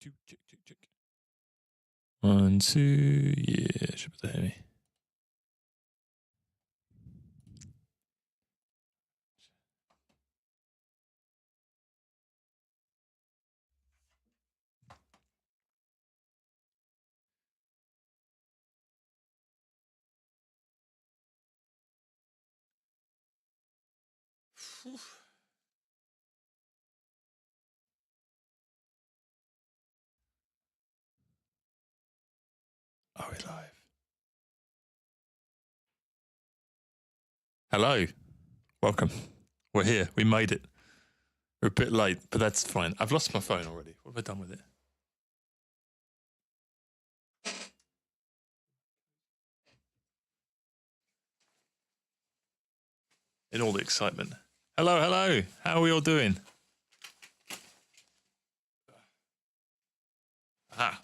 2, check. 1, 2, yeah, should be able to hear me. Are we live? Hello. Welcome. We're here. We made it. We're a bit late, but that's fine. I've lost my phone already. What have I done with it? In all the excitement. Hello. How are we all doing?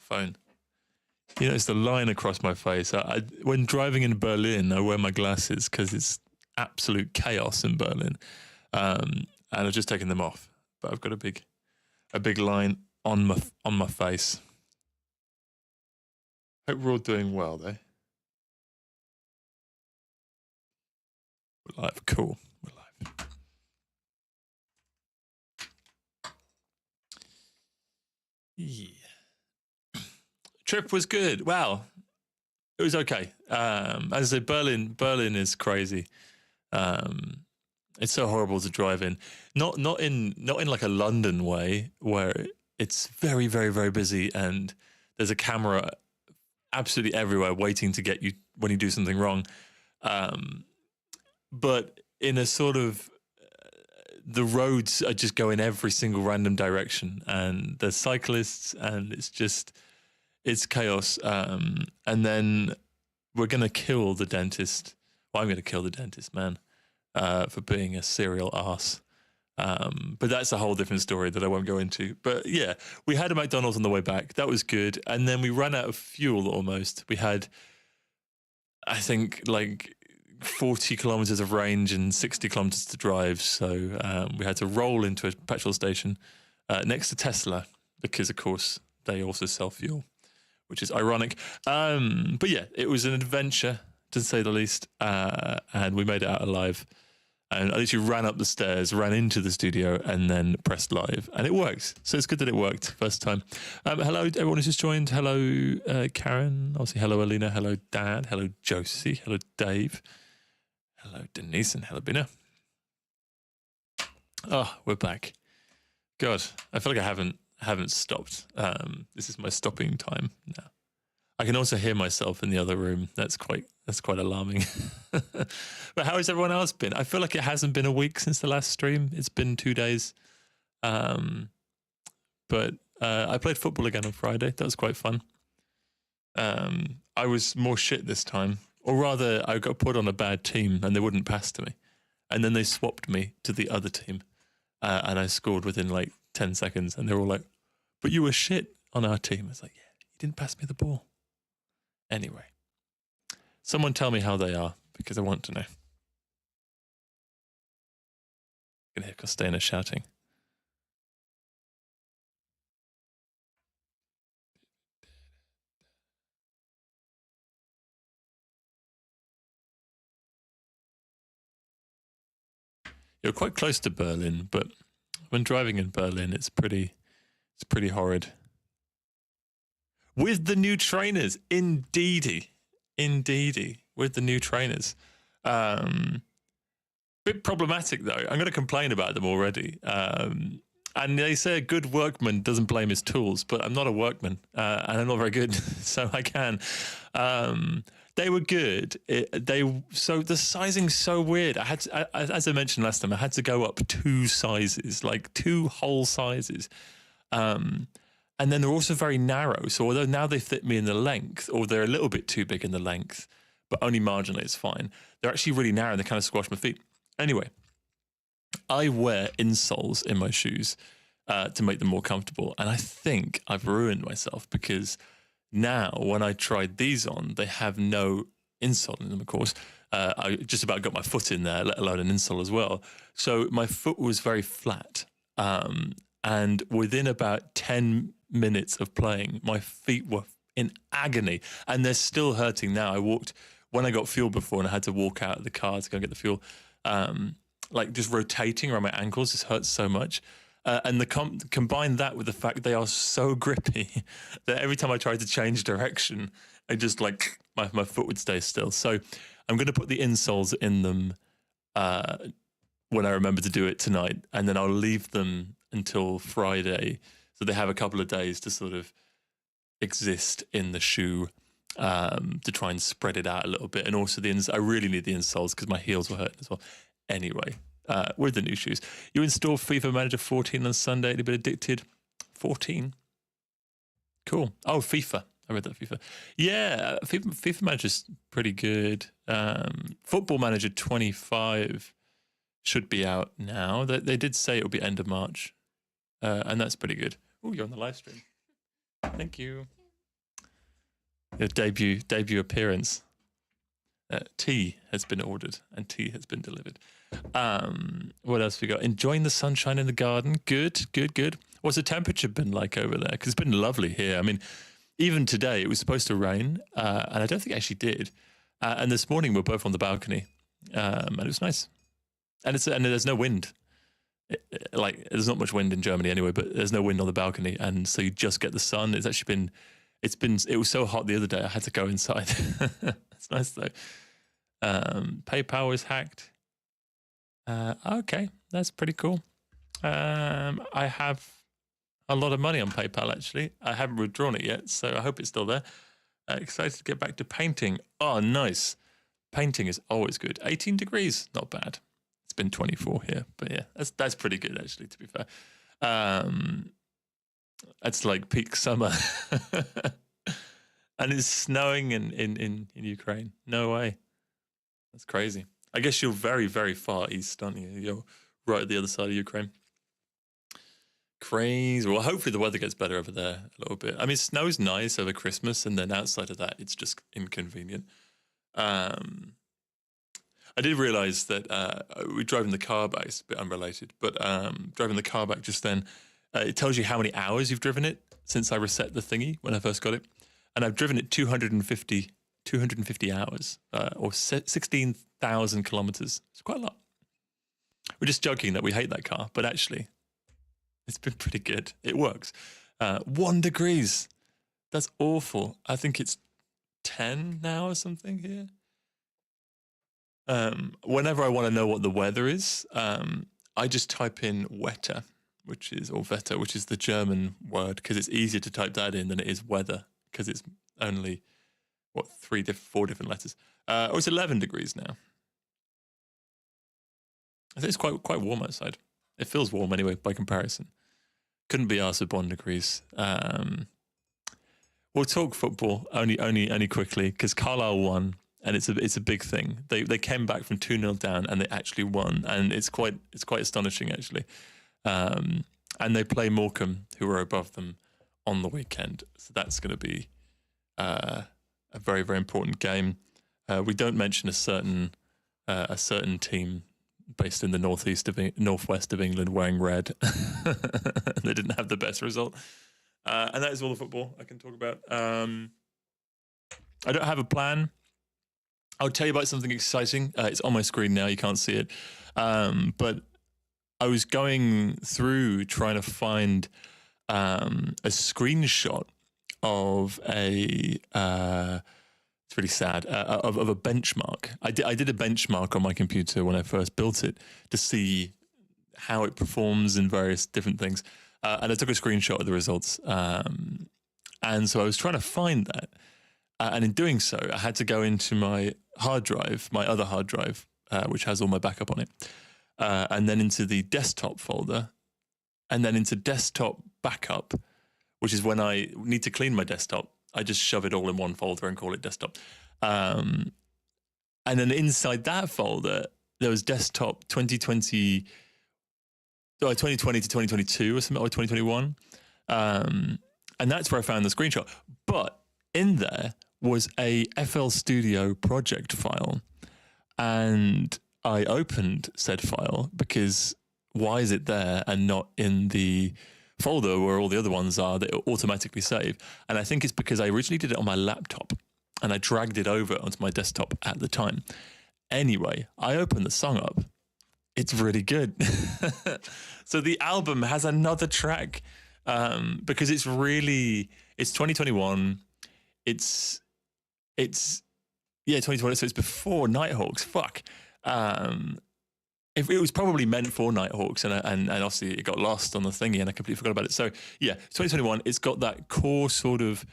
Phone. You know, it's the line across my face. When driving in Berlin, I wear my glasses because it's absolute chaos in Berlin. And I've just taken them off. But I've got a big line on my face. Hope we're all doing well, though. We're live. Cool. We're live. Yeah. Trip was good. Wow. It was okay. As I said, Berlin is crazy. It's so horrible to drive in. Not in like a London way where it's very, very, very busy and there's a camera absolutely everywhere waiting to get you when you do something wrong. But in a sort of the roads are just go in every single random direction, and there's cyclists, and it's chaos. And then we're gonna kill the dentist. Well, I'm gonna kill the dentist, man, for being a serial arse. But that's a whole different story that I won't go into. But yeah, we had a McDonald's on the way back. That was good. And then we ran out of fuel almost. We had, I think, like 40 kilometers of range and 60 kilometers to drive. So we had to roll into a petrol station next to Tesla because, of course, they also sell fuel, which is ironic. But yeah, it was an adventure, to say the least. And we made it out alive. And I literally ran up the stairs, ran into the studio, and then pressed live. And it worked. So it's good that it worked first time. Hello, everyone who's just joined. Hello, Karen. Obviously, hello, Alina. Hello, Dad. Hello, Josie. Hello, Dave. Hello, Denise. And hello, Bina. Oh, we're back. God, I feel like I haven't stopped. This is my stopping time now. I can also hear myself in the other room. That's quite alarming. But how has everyone else been? I feel like it hasn't been a week since the last stream. It's been 2 days. But I played football again on Friday. That was quite fun. I was more shit this time. Or rather, I got put on a bad team and they wouldn't pass to me. And then they swapped me to the other team. And I scored within like 10 seconds. And they were all like, but you were shit on our team. I was like, yeah, you didn't pass me the ball. Anyway, someone tell me how they are, because I want to know. I can hear Costana shouting. You're quite close to Berlin, but when driving in Berlin, it's pretty horrid. With the new trainers, indeedy, with the new trainers. Bit problematic though. I'm going to complain about them already. And they say a good workman doesn't blame his tools, but I'm not a workman, and I'm not very good, so I can. They were good. So the sizing's so weird. I had to, as I mentioned last time, I had to go up 2 sizes, like 2 whole sizes. And then they're also very narrow. So although now they fit me in the length, or they're a little bit too big in the length, but only marginally, it's fine. They're actually really narrow and they kind of squash my feet. Anyway, I wear insoles in my shoes to make them more comfortable. And I think I've ruined myself because now when I tried these on, they have no insole in them, of course. I just about got my foot in there, let alone an insole as well. So my foot was very flat. And within about 10 minutes of playing, my feet were in agony, and they're still hurting now. I walked when I got fuel before, and I had to walk out of the car to go get the fuel. Like just rotating around my ankles just hurts so much. And combine that with the fact they are so grippy that every time I tried to change direction, I just like my foot would stay still. So I'm going to put the insoles in them when I remember to do it tonight, and then I'll leave them until Friday, so they have a couple of days to sort of exist in the shoe, to try and spread it out a little bit. And also I really need the insoles because my heels were hurting as well. Anyway, with the new shoes, you install FIFA Manager 14 on Sunday. A bit addicted. 14. Cool. Oh, FIFA. I read that FIFA. Yeah, FIFA Manager's pretty good. Football Manager 25 should be out now. They did say it will be end of March, and that's pretty good. Oh, you're on the live stream. Thank you. Your debut appearance. Tea has been ordered and tea has been delivered. What else we got? Enjoying the sunshine in the garden. Good. What's the temperature been like over there? Because it's been lovely here. I mean, even today it was supposed to rain, and I don't think it actually did. And this morning we're both on the balcony, and it was nice. And there's no wind. There's not much wind in Germany anyway, but there's no wind on the balcony, and so you just get the sun. It was so hot the other day I had to go inside. It's nice though. PayPal was hacked. Okay, that's pretty cool. I have a lot of money on PayPal actually. I haven't withdrawn it yet, so I hope it's still there. Excited to get back to painting. Oh, nice. Painting is always good. 18 degrees, not bad. It's been 24 here, but yeah, that's pretty good actually, to be fair. It's like peak summer. And it's snowing in Ukraine. No way. That's crazy. I guess you're very, very far east, aren't you? You're right at the other side of Ukraine. Crazy. Well, hopefully the weather gets better over there a little bit. I mean, snow's nice over Christmas, and then outside of that, it's just inconvenient. I did realise that we're driving the car back. It's a bit unrelated, but driving the car back just then, it tells you how many hours you've driven it since I reset the thingy when I first got it. And I've driven it 250 hours, or 16,000 kilometers. It's quite a lot. We're just joking that we hate that car, but actually, it's been pretty good. It works. 1 degrees. That's awful. I think it's 10 now or something here. Whenever I want to know what the weather is, I just type in wetter, which is the German word, because it's easier to type that in than it is weather, because it's only, 4 different letters. It's 11 degrees now. I think it's quite warm outside. It feels warm anyway, by comparison. Couldn't be asked with 1 degrees. We'll talk football only quickly, because Carlisle won, and it's a big thing. They came back from 2-0 down, and they actually won, and it's quite astonishing actually. And they play Morecambe, who are above them, on the weekend. So that's going to be a very, very important game. We don't mention a certain team based in the northwest of England wearing red. They didn't have the best result. And that is all the football I can talk about. I don't have a plan. I'll tell you about something exciting. It's on my screen now. You can't see it. But I was going through trying to find a screenshot of it's really sad, of a benchmark. I did a benchmark on my computer when I first built it to see how it performs in various different things. And I took a screenshot of the results. And so I was trying to find that. And in doing so, I had to go into my hard drive, my other hard drive, which has all my backup on it, and then into the desktop folder, and then into desktop backup, which is when I need to clean my desktop. I just shove it all in one folder and call it desktop. And then inside that folder, there was desktop 2020 to 2022 or something, or 2021. And that's where I found the screenshot. But in there was a FL Studio project file. And I opened said file because why is it there and not in the folder where all the other ones are that automatically save? And I think it's because I originally did it on my laptop and I dragged it over onto my desktop at the time. Anyway, I opened the song up. It's really good. So the album has another track because it's 2021. It's 2020. So it's before Nighthawks. Fuck. It was probably meant for Nighthawks, and obviously it got lost on the thingy, and I completely forgot about it. So yeah, 2021. It's got that core sort of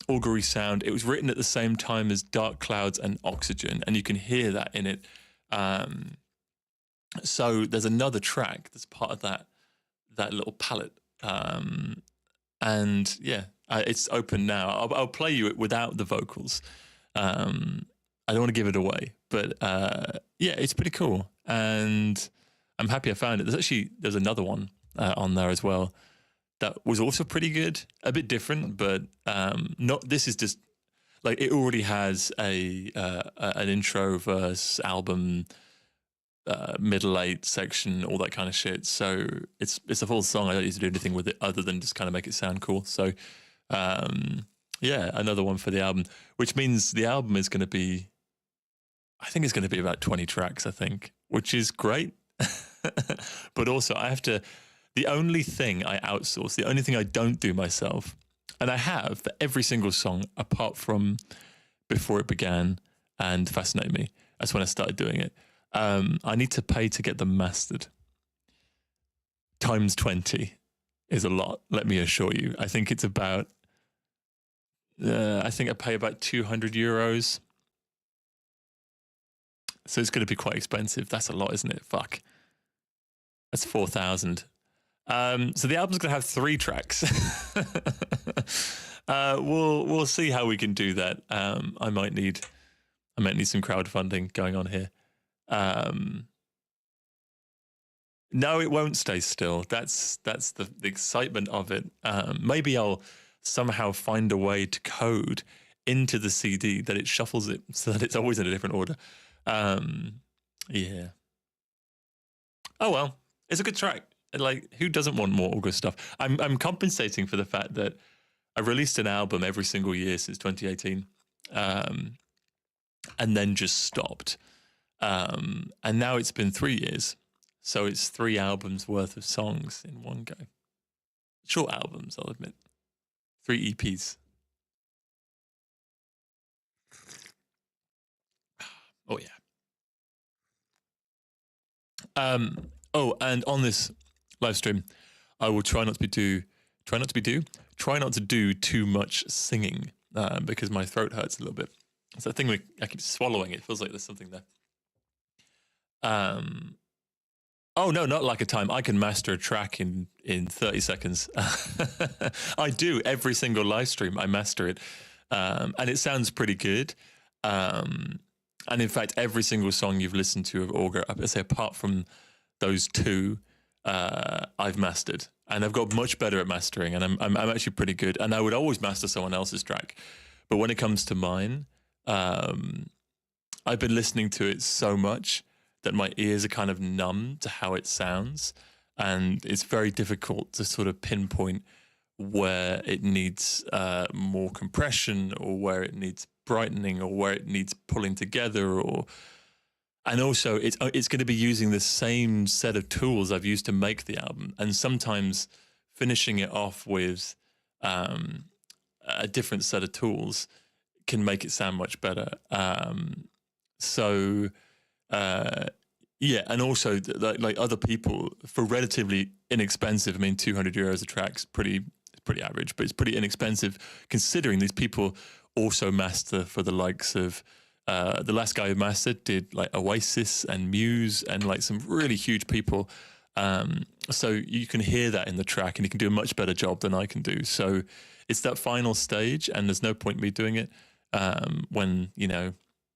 augury sound. It was written at the same time as Dark Clouds and Oxygen, and you can hear that in it. So there's another track that's part of that little palette, and yeah, it's open now. I'll play you it without the vocals. I don't want to give it away, but yeah, it's pretty cool, and I'm happy I found it. There's another one on there as well that was also pretty good, a bit different, but not. This is just like it already has an intro, verse, album, middle eight section, all that kind of shit. So it's a full song. I don't need to do anything with it other than just kind of make it sound cool. So yeah, another one for the album, which means the album is going to be, I think it's going to be about 20 tracks, I think, which is great. But also the only thing I outsource, the only thing I don't do myself, and I have for every single song apart from Before It Began and Fascinate Me, that's when I started doing it. I need to pay to get them mastered. Times 20 is a lot, let me assure you. I think it's about, I think I pay about €200. So it's going to be quite expensive. That's a lot, isn't it? Fuck. That's 4,000. So the album's going to have 3 tracks. We'll see how we can do that. I might need some crowdfunding going on here. No, it won't stay still. That's the excitement of it. Maybe I'll somehow find a way to code into the CD that it shuffles it so that it's always in a different order. Yeah. Oh well, it's a good track. Like, who doesn't want more Auger stuff? I'm compensating for the fact that I released an album every single year since 2018, and then just stopped. And now it's been 3 years, so it's 3 albums worth of songs in one go. Short albums, I'll admit. 3 EPs. Oh yeah. Oh, and on this live stream, I will try not to do too much singing because my throat hurts a little bit. It's that thing where I keep swallowing. It feels like there's something there. Oh no, not like a time. I can master a track in 30 seconds. I do every single live stream. I master it, and it sounds pretty good. And in fact, every single song you've listened to of Auger, I say apart from those 2, I've mastered, and I've got much better at mastering, and I'm actually pretty good. And I would always master someone else's track, but when it comes to mine, I've been listening to it so much that my ears are kind of numb to how it sounds, and it's very difficult to sort of pinpoint where it needs more compression, or where it needs brightening, or where it needs pulling together, and also it's going to be using the same set of tools I've used to make the album, and sometimes finishing it off with a different set of tools can make it sound much better. Yeah, and also like other people, for relatively inexpensive, I mean, €200 a track's pretty average, but it's pretty inexpensive considering these people also master for the likes of the last guy who mastered did like Oasis and Muse and like some really huge people. So you can hear that in the track, and you can do a much better job than I can do. So it's that final stage, and there's no point me doing it when, you know,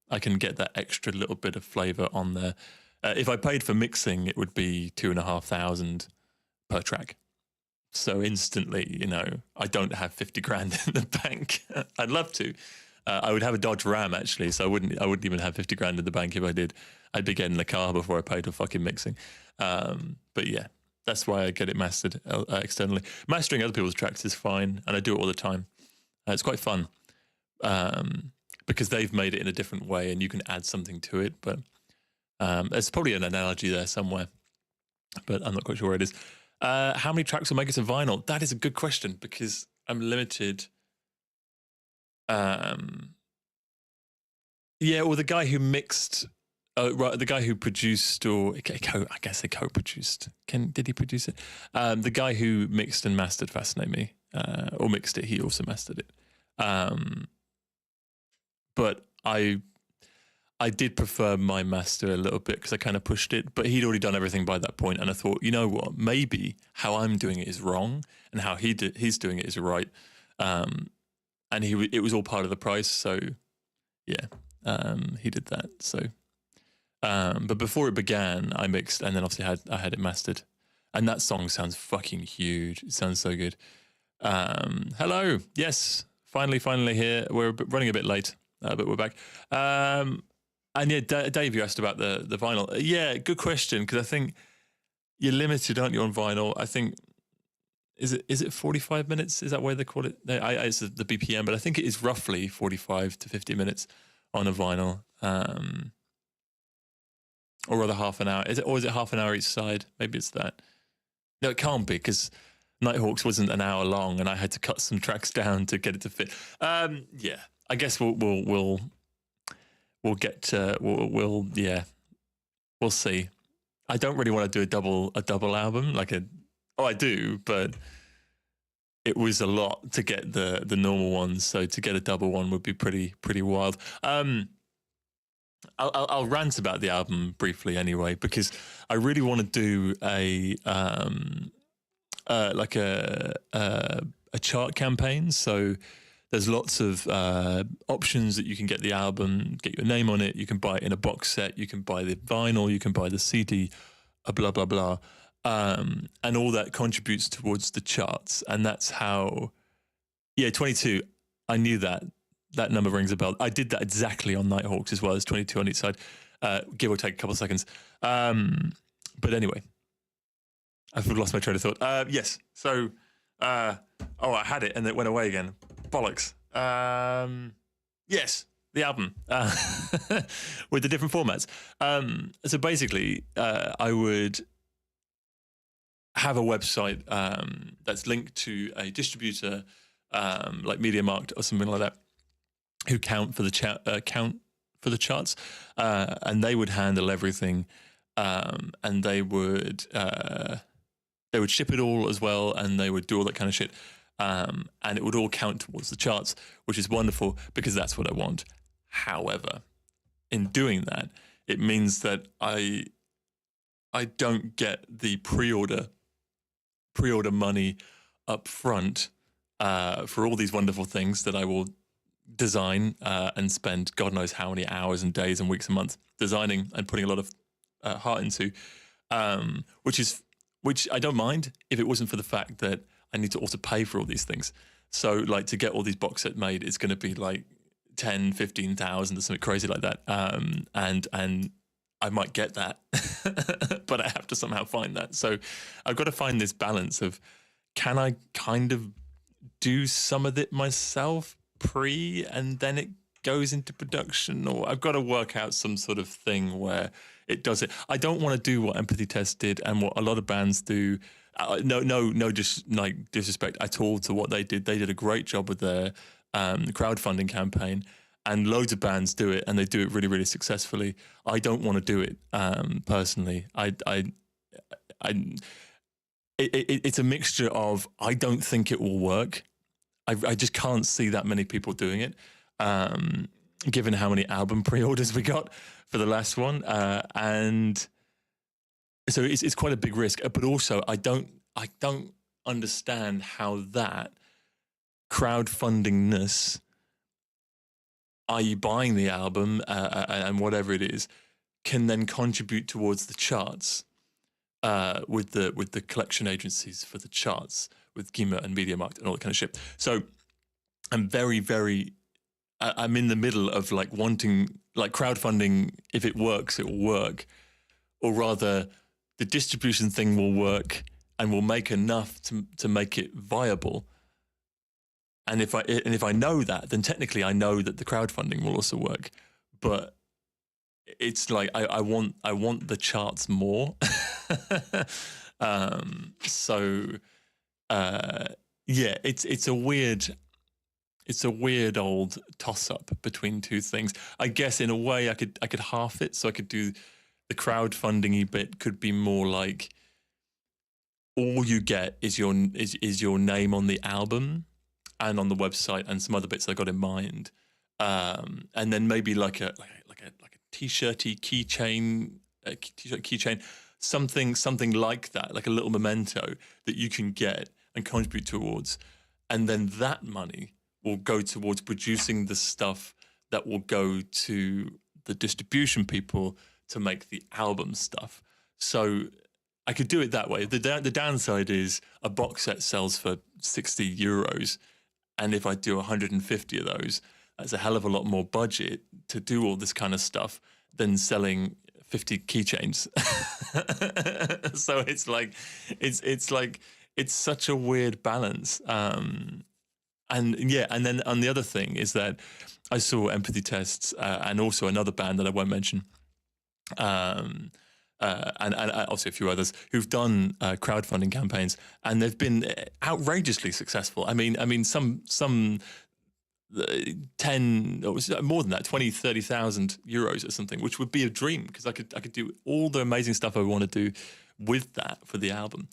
I can get that extra little bit of flavor on there. If I paid for mixing, it would be 2,500 per track. So instantly, you know, I don't have 50 grand in the bank. I'd love to. I would have a Dodge Ram actually, so I wouldn't even have 50 grand in the bank if I did. I'd be getting in the car before I paid for fucking mixing. But yeah, that's why I get it mastered externally. Mastering other people's tracks is fine, and I do it all the time. It's quite fun because they've made it in a different way, and you can add something to it. But there's probably an analogy there somewhere, but I'm not quite sure where it is. How many tracks will make it to vinyl? That is a good question because I'm limited. Yeah, well, the guy who mixed, the guy who produced, or I guess they co-produced. Did he produce it? The guy who mixed and mastered Fascinate Me, or mixed it, he also mastered it. But I did prefer my master a little bit because I kind of pushed it, but he'd already done everything by that point, and I thought, you know what, maybe how I'm doing it is wrong, and how he's doing it is right. And it was all part of the price, so yeah, he did that. So, but before it began, I mixed, and then obviously I had it mastered, and that song sounds fucking huge. It sounds so good. Hello, yes, finally here. We're running a bit late, but we're back. And yeah, Dave, you asked about the vinyl. Yeah, good question, because I think you're limited, aren't you, on vinyl? I think is it 45 minutes? Is that why they call it? It's the BPM, but I think it is roughly 45 to 50 minutes on a vinyl, or rather half an hour. Is it half an hour each side? Maybe it's that. No, it can't be, because Nighthawks wasn't an hour long, and I had to cut some tracks down to get it to fit. Yeah, I guess we'll get to, we'll see. I don't really want to do a double album, I do, but it was a lot to get the normal ones, so to get a double one would be pretty wild. I'll rant about the album briefly anyway, because I really want to do a chart campaign. So there's lots of options that you can get the album, get your name on it. You can buy it in a box set. You can buy the vinyl. You can buy the CD, blah, blah, blah. And all that contributes towards the charts. And that's how, 22. I knew that number rings a bell. I did that exactly on Nighthawks as well. As 22 on each side, give or take a couple of seconds. But anyway, I've lost my train of thought. Yes. So, I had it and it went away again. Bollocks. Yes, the album with the different formats. So basically, I would have a website that's linked to a distributor like MediaMarkt or something like that, who count for the charts, and they would handle everything, and they would ship it all as well, and they would do all that kind of shit. And it would all count towards the charts, which is wonderful because that's what I want. However, in doing that, it means that I don't get the pre-order money up front for all these wonderful things that I will design and spend God knows how many hours and days and weeks and months designing and putting a lot of heart into, which I don't mind if it wasn't for the fact that I need to also pay for all these things. So like to get all these box sets made, it's going to be like 10, 15,000 or something crazy like that. And I might get that, but I have to somehow find that. So I've got to find this balance of, can I kind of do some of it myself and then it goes into production, or I've got to work out some sort of thing where it does it. I don't want to do what Empathy Test did and what a lot of bands do. No, just like disrespect at all to what they did. They did a great job with their crowdfunding campaign, and loads of bands do it, and they do it really, really successfully. I don't want to do it personally. It's a mixture of, I don't think it will work. I just can't see that many people doing it, given how many album pre-orders we got for the last one, and so it's quite a big risk. But also, I don't understand how that crowdfundingness, i.e. buying the album and whatever it is, can then contribute towards the charts with the collection agencies for the charts, with Gimmer and MediaMarkt and all that kind of shit. So I'm very, very, I'm in the middle of like wanting like crowdfunding, if it works, it will work, or rather, the distribution thing will work and will make enough to make it viable. And if I know that, then technically I know that the crowdfunding will also work. But it's like I want the charts more. So yeah, it's a weird old toss up between two things. I guess in a way I could half it, so I could do the crowdfunding-y bit could be more like all you get is your name on the album and on the website and some other bits I got in mind, and then maybe like a t-shirty keychain, t-shirt keychain, something like that, like a little memento that you can get and contribute towards, and then that money will go towards producing the stuff that will go to the distribution people to make the album stuff. So I could do it that way. The downside is a box set sells for €60, and if I do 150 of those, that's a hell of a lot more budget to do all this kind of stuff than selling 50 keychains. So it's such a weird balance. And then on the other thing is that I saw Empathy Tests and also another band that I won't mention, and also a few others who've done crowdfunding campaigns, and they've been outrageously successful. I mean, some 10 or more than that, 20, 30,000 euros or something, which would be a dream because I could do all the amazing stuff I want to do with that for the album.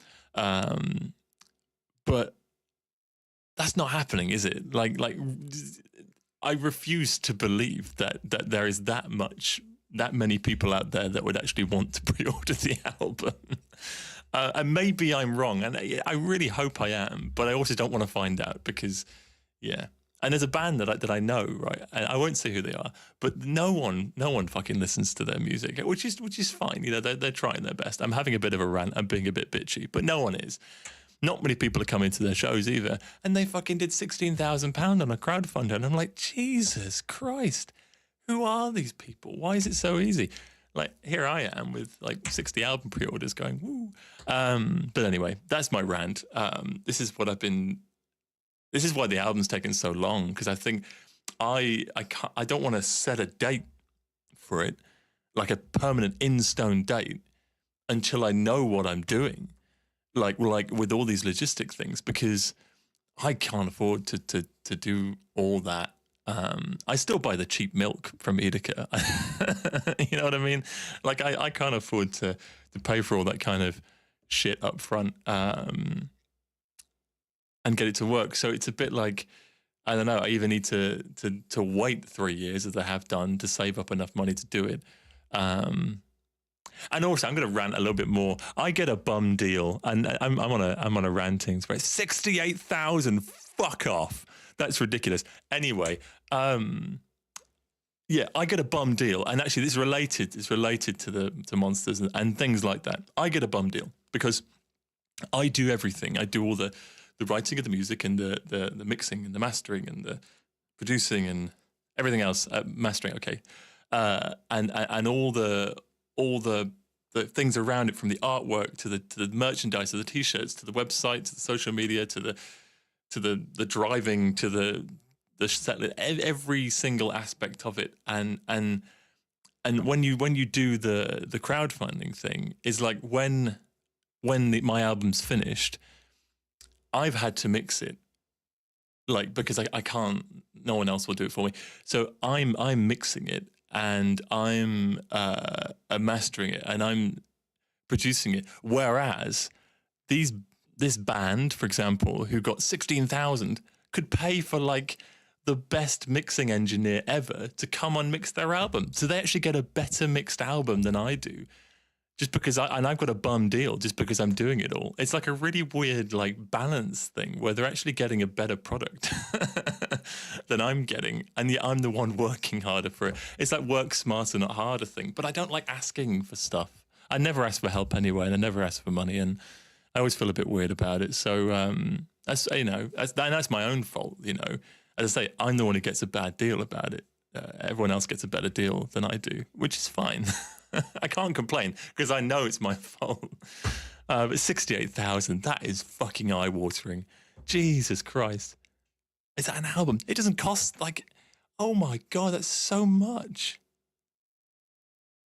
But that's not happening, is it? Like I refuse to believe that there is that many people out there that would actually want to pre-order the album. And maybe I'm wrong, and I really hope I am, but I also don't want to find out because, yeah. And there's a band that I know, right? And I won't say who they are, but no one fucking listens to their music, which is fine. You know, they're trying their best. I'm having a bit of a rant. I'm being a bit bitchy, but no one is. Not many people are coming to their shows either, and they fucking did £16,000 on a crowdfunder, and I'm like, Jesus Christ, who are these people? Why is it so easy? Like, here I am with like 60 album pre-orders going, woo. But anyway, that's my rant. This is why the album's taken so long, because I think I don't want to set a date for it, like a permanent in stone date, until I know what I'm doing, like with all these logistic things, because I can't afford to do all that. I still buy the cheap milk from Edeka. You know what I mean? Like I can't afford to pay for all that kind of shit up front. And get it to work. So it's a bit like, I don't know, I either need to wait 3 years, as I have done, to save up enough money to do it. And also, I'm going to rant a little bit more. I get a bum deal, and I'm on a ranting spread. 68,000, fuck off. That's ridiculous. Anyway, yeah, I get a bum deal, and actually, it's related to Monsters and things like that. I get a bum deal because I do everything. I do all the writing of the music and the mixing and the mastering and the producing and everything else. Mastering, okay, and all the things around it, from the artwork to the merchandise, to the t-shirts, to the website, to the social media, to the driving, to the set, every single aspect of it. And when you do the crowdfunding thing, is like when my album's finished, I've had to mix it, like, because I can't, no one else will do it for me. So I'm mixing it, and I'm mastering it, and I'm producing it. Whereas this band, for example, who got 16,000, could pay for like the best mixing engineer ever to come and mix their album. So they actually get a better mixed album than I do. Just because I've got a bum deal just because I'm doing it all. It's like a really weird like balance thing where they're actually getting a better product than I'm getting. And yet I'm the one working harder for it. It's like work smarter, not harder thing. But I don't like asking for stuff. I never ask for help anyway, and I never ask for money. And I always feel a bit weird about it. So that's my own fault, you know. As I say, I'm the one who gets a bad deal about it. everyone else gets a better deal than I do, which is fine. I can't complain because I know it's my fault. But 68,000, that is fucking eye-watering. Jesus Christ. Is that an album? It doesn't cost like, oh my God, that's so much.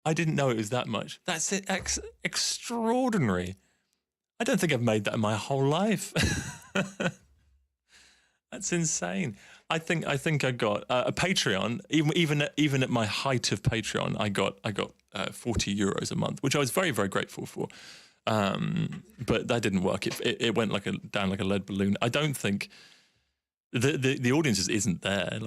I didn't know it was that much. That's it. Extraordinary. I don't think I've made that in my whole life. That's insane. I think I got a Patreon. Even at my height of Patreon, I got 40 euros a month, which I was very, very grateful for. But that didn't work. It went down like a lead balloon. I don't think the audience just isn't there.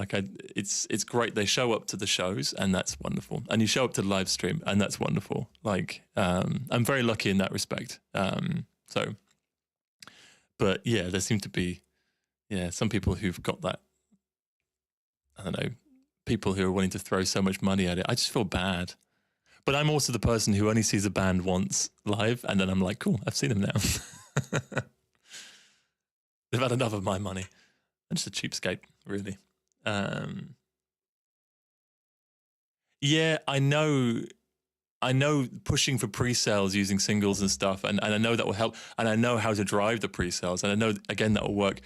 It's great. They show up to the shows, and that's wonderful. And you show up to the live stream, and that's wonderful. I'm very lucky in that respect. But yeah, there seem to be some people who've got that. I don't know, people who are willing to throw so much money at it. I just feel bad. But I'm also the person who only sees a band once live, and then I'm like, cool, I've seen them now. They've had enough of my money. I'm just a cheapskate, really. Yeah, I know pushing for pre-sales using singles and stuff, and I know that will help, and I know how to drive the pre-sales, and I know, again, that will work.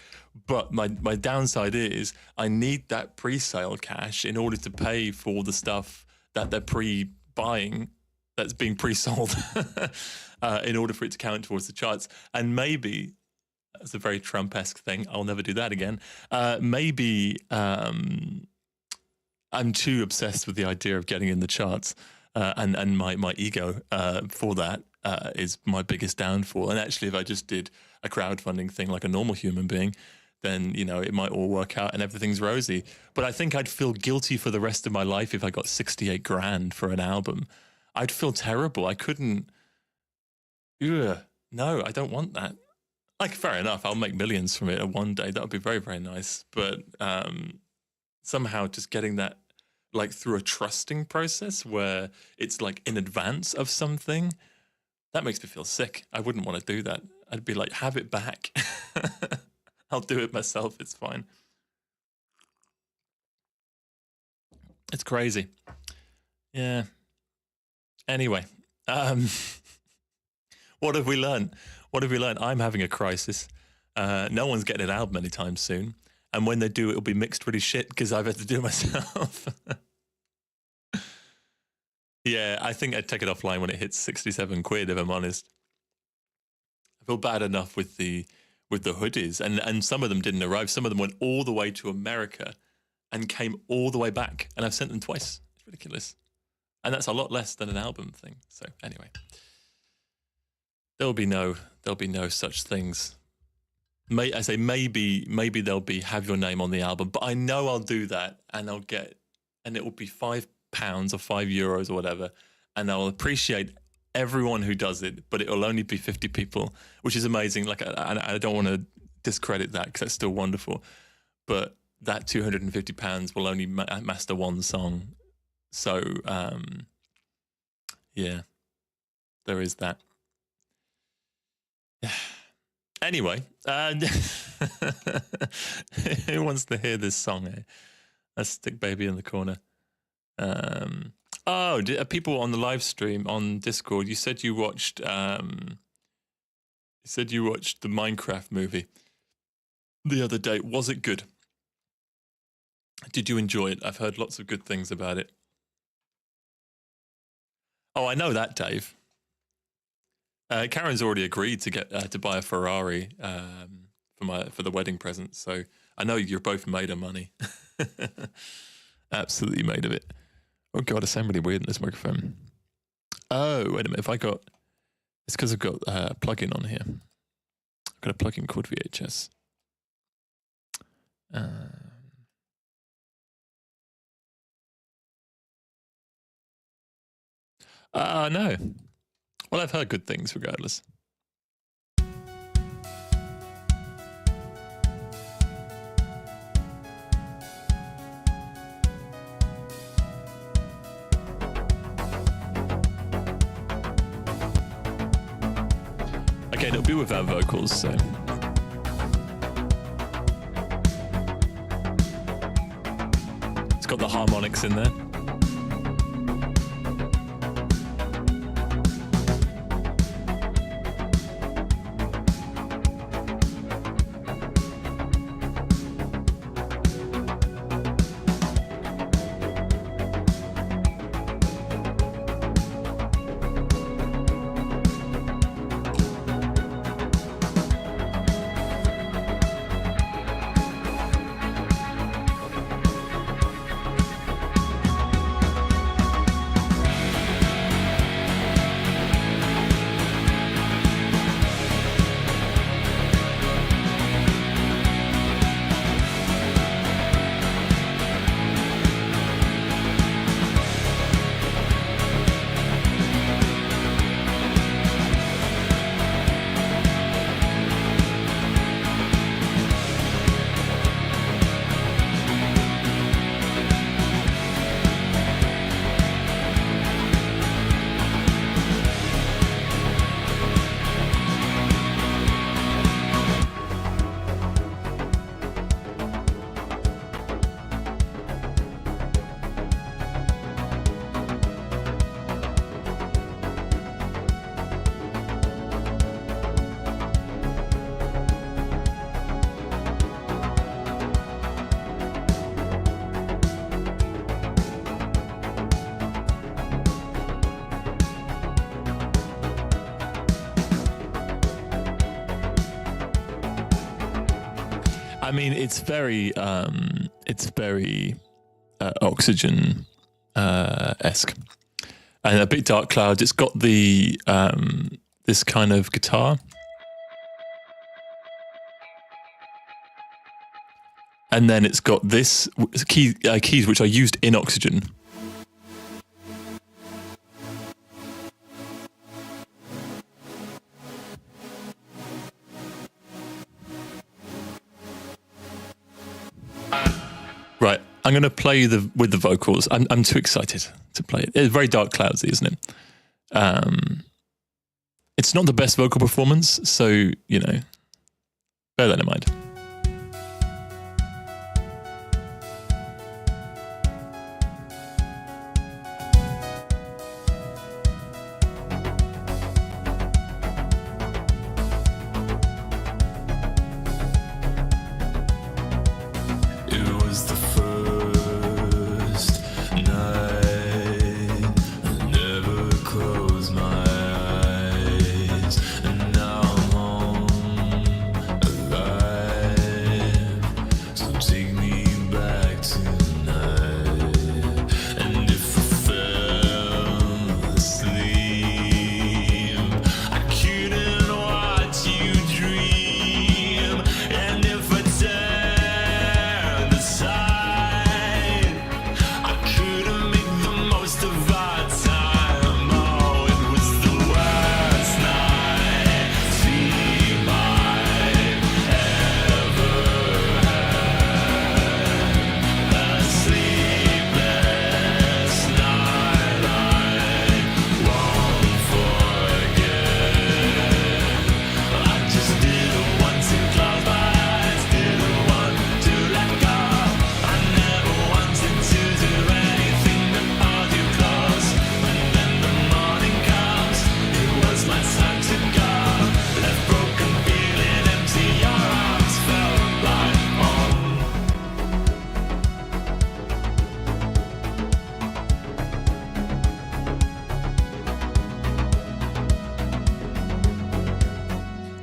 But my downside is I need that pre-sale cash in order to pay for the stuff that they're pre-buying, that's being pre-sold, in order for it to count towards the charts. And maybe, that's a very Trump-esque thing, I'll never do that again, maybe I'm too obsessed with the idea of getting in the charts. And my ego for that is my biggest downfall. And actually, if I just did a crowdfunding thing like a normal human being, then, it might all work out and everything's rosy. But I think I'd feel guilty for the rest of my life if I got 68 grand for an album. I'd feel terrible. I couldn't. No, I don't want that. Fair enough, I'll make millions from it one day. That would be very, very nice. But somehow just getting that through a trusting process where it's in advance of something, that makes me feel sick. I wouldn't want to do that. I'd be like, have it back. I'll do it myself. It's fine. It's crazy. Yeah. Anyway, what have we learned? I'm having a crisis. No one's getting an album anytime soon. And when they do, it'll be mixed pretty shit because I've had to do it myself. Yeah, I think I'd take it offline when it hits 67 quid, if I'm honest. I feel bad enough with the hoodies. And some of them didn't arrive. Some of them went all the way to America and came all the way back. And I've sent them twice. It's ridiculous. And that's a lot less than an album thing. So anyway, there'll be no such things. I say maybe there'll be have your name on the album, but I know I'll do that, and it will be £5 or €5 or whatever, and I'll appreciate everyone who does it, but it will only be 50 people, which is amazing. I don't want to discredit that because that's still wonderful, but that £250 will only master one song. So yeah, there is that. Anyway, who wants to hear this song? A Stick Baby in the Corner. People on the live stream on Discord, you said you watched the Minecraft movie the other day. Was it good? Did you enjoy it? I've heard lots of good things about it. Oh, I know that, Dave. Karen's already agreed to get to buy a Ferrari for the wedding present, so I know you're both made of money. Absolutely made of it. Oh God, I sound really weird in this microphone. Oh, wait a minute. It's because I've got a plugin on here. I've got a plugin called VHS. No. Well, I've heard good things regardless. Okay, it'll be without vocals, so. It's got the harmonics in there. I mean, it's very Oxygen esque, and a bit Dark Cloud. It's got the this kind of guitar, and then it's got this keys which are used in Oxygen. Right, I'm going to play with the vocals. I'm too excited to play it. It's very Dark Cloudsy, isn't it? It's not the best vocal performance, so, you know, bear that in mind.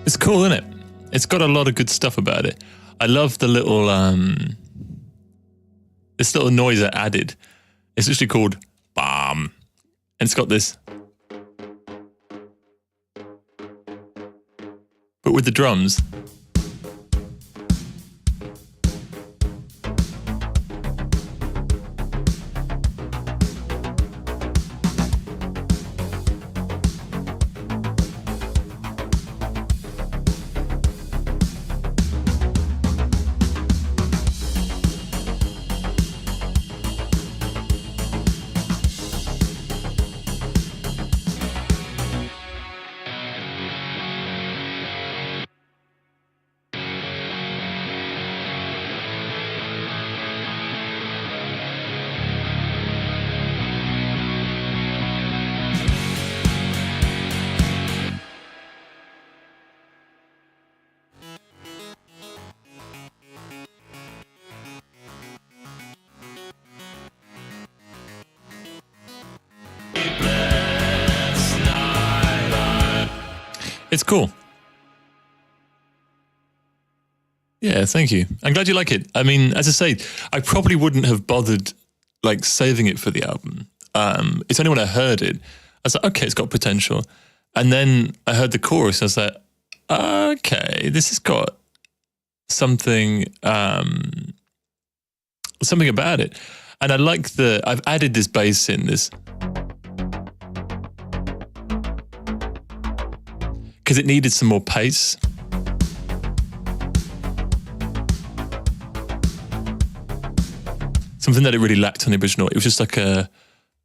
It's cool, isn't it? It's got a lot of good stuff about it. I love the little this little noise I added. It's actually called BAM, and it's got this, but with the drums. It's cool. Yeah, thank you. I'm glad you like it. I mean, as I say, I probably wouldn't have bothered like saving it for the album. It's only when I heard it, I was like, okay, it's got potential. And then I heard the chorus, I was like, okay, this has got something something about it. And I like I've added this bass in this because it needed some more pace. Something that it really lacked on the original. It was just like a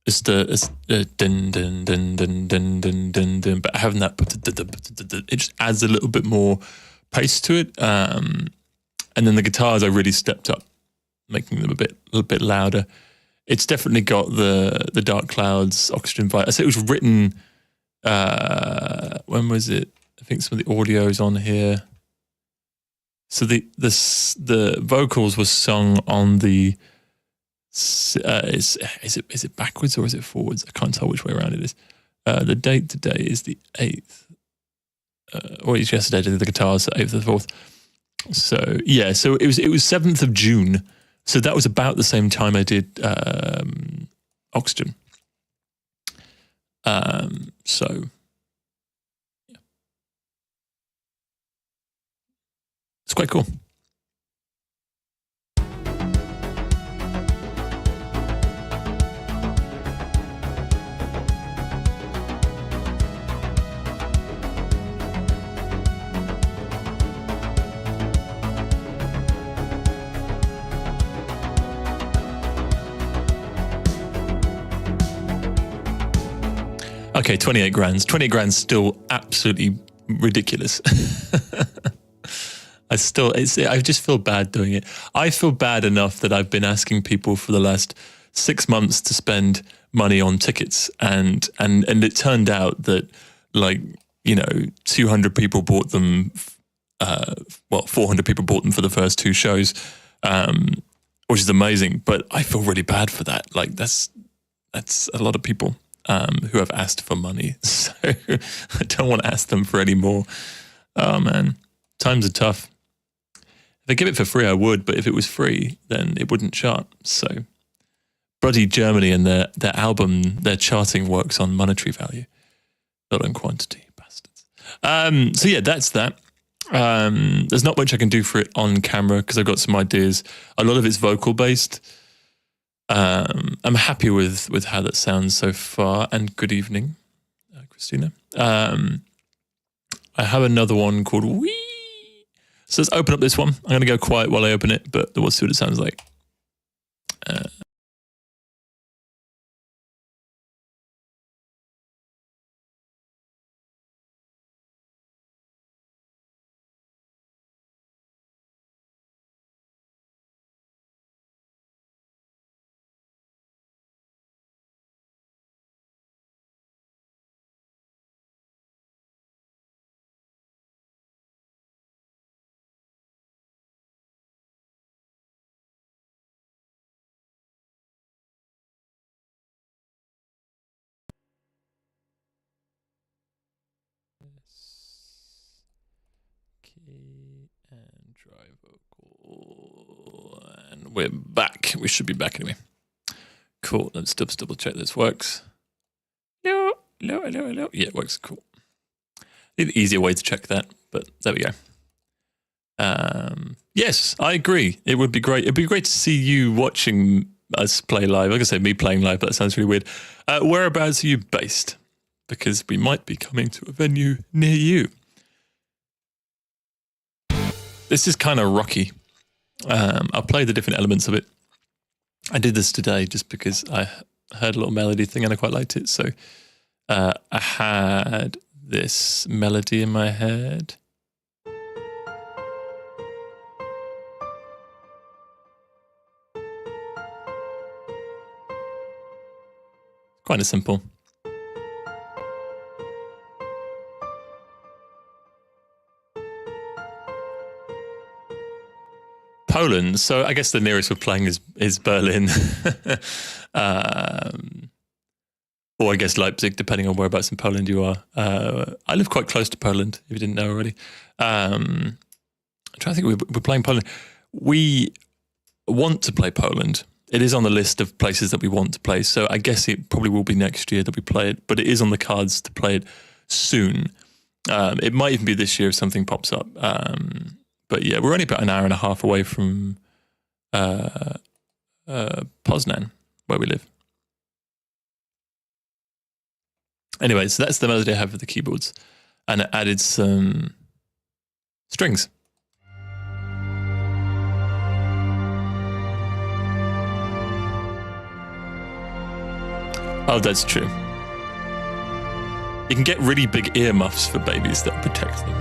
dun dun dun dun dun dun dun dun, but having that, it just adds a little bit more pace to it. And then the guitars, I really stepped up, making them a little bit louder. It's definitely got the Dark Clouds Oxygen vibe. I say it was written. When was it? I think some of the audio is on here. So the vocals were sung on the. Is it backwards or is it forwards? I can't tell which way around it is. The date today is the 8th. Or it's yesterday. I did the guitars, 8th of the 4th. So yeah, so it was 7th of June. So that was about the same time I did Oxygen. So yeah, it's quite cool. Okay, 28 grand. 28 grand's still absolutely ridiculous. I just feel bad doing it. I feel bad enough that I've been asking people for the last 6 months to spend money on tickets, and it turned out that 200 people bought them. 400 people bought them for the first 2 shows, which is amazing. But I feel really bad for that. Like that's a lot of people. Who have asked for money, so I don't want to ask them for any more. Oh man, times are tough. If they give it for free, I would, but if it was free, then it wouldn't chart. So, bloody Germany and their album, their charting works on monetary value, not on quantity, bastards. So yeah, that's that. There's not much I can do for it on camera because I've got some ideas. A lot of it's vocal based. I'm happy with how that sounds so far. And good evening, Christina. I have another one called Wee. So let's open up this one. I'm going to go quiet while I open it, but we'll see what it sounds like. Key and dry vocal, and we're back. We should be back anyway. Cool. Let's double check this works. Hello. Yeah, it works. Cool. Need an easier way to check that, but there we go. Yes, I agree. It would be great. It'd be great to see you watching us play live. Like I say, me playing live, but that sounds really weird. Whereabouts are you based? Because we might be coming to a venue near you. This is kind of rocky. I'll play the different elements of it. I did this today just because I heard a little melody thing and I quite liked it. So I had this melody in my head. Kind of simple. Poland, so I guess the nearest we're playing is Berlin. or I guess Leipzig, depending on whereabouts in Poland you are. I live quite close to Poland, if you didn't know already. I'm trying to think, we're playing Poland. We want to play Poland. It is on the list of places that we want to play, so I guess it probably will be next year that we play it, but it is on the cards to play it soon. It might even be this year if something pops up. But yeah, we're only about an hour and a half away from Poznan, where we live. Anyway, so that's the melody I have for the keyboards. And it added some strings. Oh, that's true. You can get really big earmuffs for babies that protect them.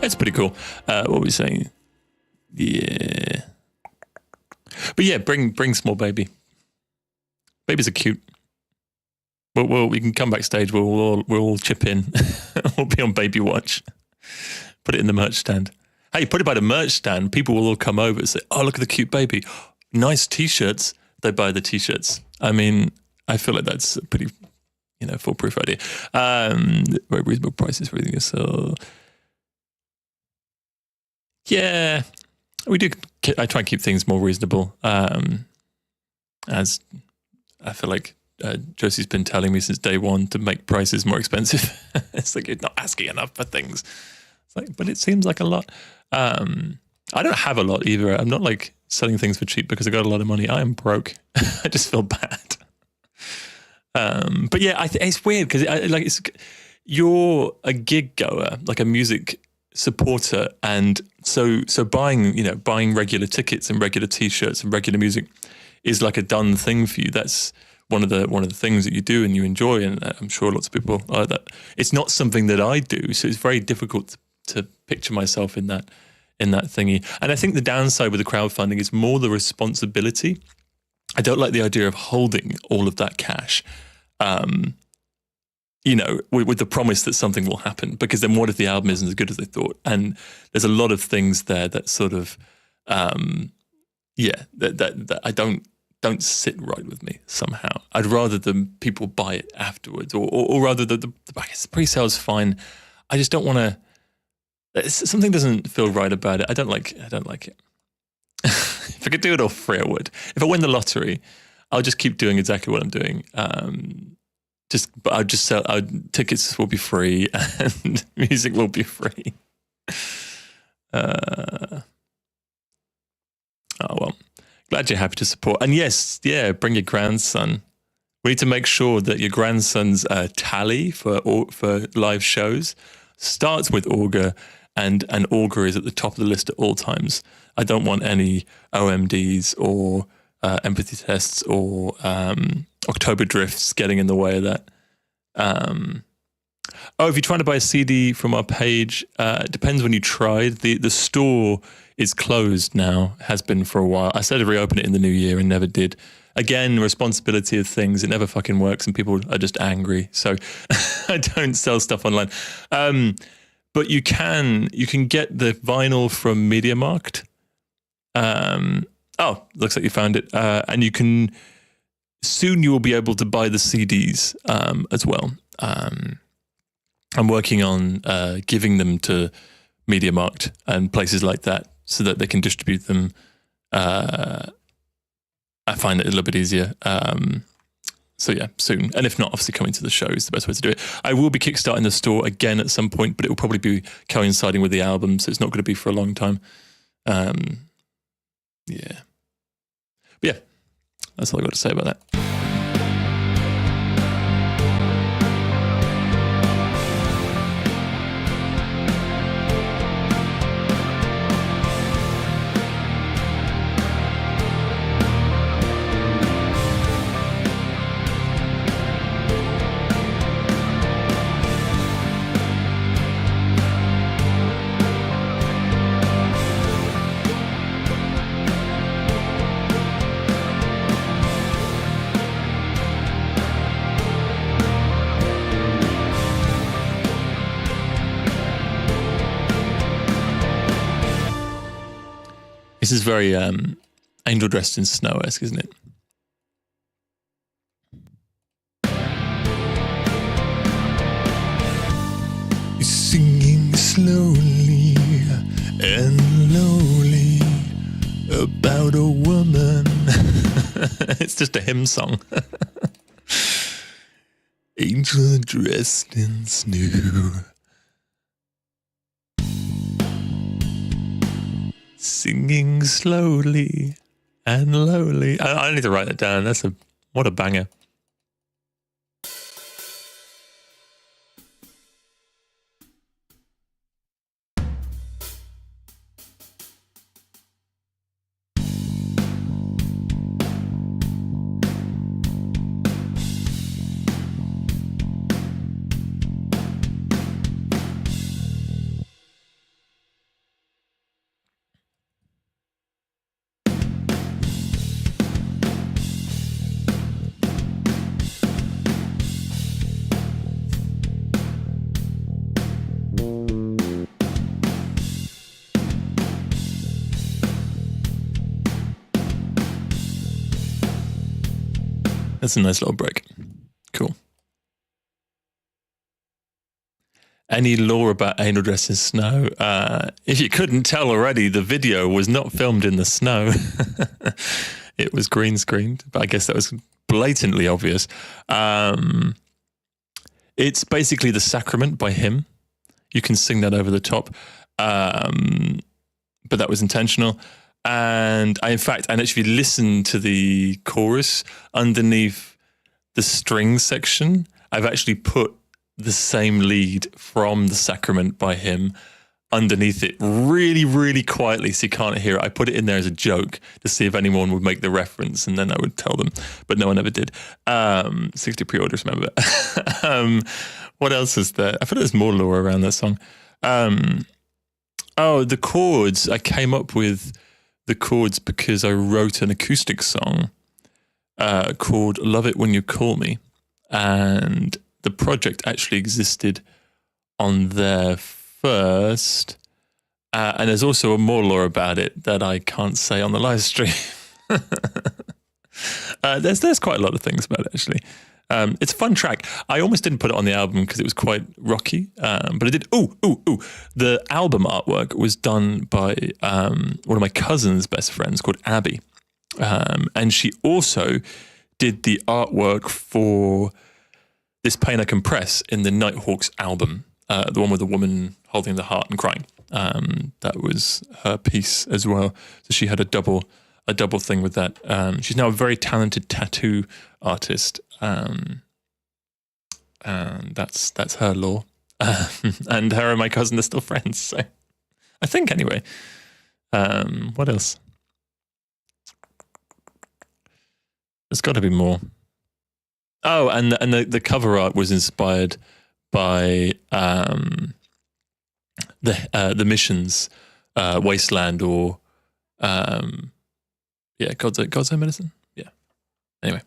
It's pretty cool. What were we saying? Yeah. But yeah, bring small baby. Babies are cute. We can come backstage. We'll all chip in. We'll be on baby watch. Put it in the merch stand. Hey, put it by the merch stand. People will all come over and say, "Oh, look at the cute baby. Nice t-shirts." They buy the t-shirts. I mean, I feel like that's a pretty, foolproof idea. Very reasonable prices for everything. So. Yeah, we do. I try and keep things more reasonable. As I feel like Josie's been telling me since day one to make prices more expensive. It's like you're not asking enough for things. It's like, but it seems like a lot. I don't have a lot either. I'm not like selling things for cheap because I got a lot of money. I am broke. I just feel bad. But yeah, it's weird because you're a gig goer, like a music supporter, and so buying regular tickets and regular t-shirts and regular music is like a done thing for you. That's one of the things that you do and you enjoy, and I'm sure lots of people are that. It's not something that I do, so it's very difficult to picture myself in that thingy. And I think the downside with the crowdfunding is more the responsibility. I don't like the idea of holding all of that cash. With the promise that something will happen, because then what if the album isn't as good as they thought? And there's a lot of things there that sort of, that I don't sit right with me somehow. I'd rather than people buy it afterwards, or rather the pre-sale is fine. I just don't want to. Something doesn't feel right about it. I don't like it. If I could do it all free, I would. If I win the lottery, I'll just keep doing exactly what I'm doing. I'll just sell. Tickets will be free and music will be free. Oh well, glad you're happy to support. And yes, bring your grandson. We need to make sure that your grandson's tally for live shows starts with Auger, and Auger is at the top of the list at all times. I don't want any OMDs or empathy tests or October drifts getting in the way of that. If you're trying to buy a CD from our page, it depends when you tried. The store is closed now, has been for a while. I said to reopen it in the new year and never did. Again, responsibility of things, it never fucking works and people are just angry. So I don't sell stuff online. But you can get the vinyl from MediaMarkt. Looks like you found it. And soon you will be able to buy the CDs as well. I'm working on giving them to MediaMarkt and places like that so that they can distribute them. I find it a little bit easier. So yeah, soon. And if not, obviously coming to the show is the best way to do it. I will be kickstarting the store again at some point, but it will probably be coinciding with the album, so it's not going to be for a long time. Yeah. But yeah, that's all I got to say about that. This is very Angel Dressed in Snow-esque, isn't it? Singing slowly and lowly about a woman. It's just a hymn song. Angel dressed in snow. Singing slowly and lowly. I need to write that down. What a banger. That's a nice little break. Cool. Any lore about Angel Dressed in Snow? If you couldn't tell already, the video was not filmed in the snow. It was green screened, but I guess that was blatantly obvious. It's basically The Sacrament by him. You can sing that over the top. But that was intentional. And I actually listened to the chorus underneath the string section. I've actually put the same lead from The Sacrament by him underneath it really, really quietly so you can't hear it. I put it in there as a joke to see if anyone would make the reference, and then I would tell them, but no one ever did. 60 pre-orders, remember. What else is there? I thought there's more lore around that song. The chords. I came up with the chords because I wrote an acoustic song called Love It When You Call Me, and the project actually existed on there first, and there's also more lore about it that I can't say on the live stream. There's quite a lot of things about it, actually. It's a fun track. I almost didn't put it on the album because it was quite rocky, but I did. The album artwork was done by one of my cousin's best friends called Abby, and she also did the artwork for This Pain I Can Press in the Nighthawks album, the one with the woman holding the heart and crying. That was her piece as well. So she had a double thing with that. She's now a very talented tattoo artist. And that's her lore. And her and my cousin are still friends. So I think anyway. What else? There's got to be more. Oh, and the cover art was inspired by the Missions, Wasteland, or God's Own Medicine. Yeah. Anyway,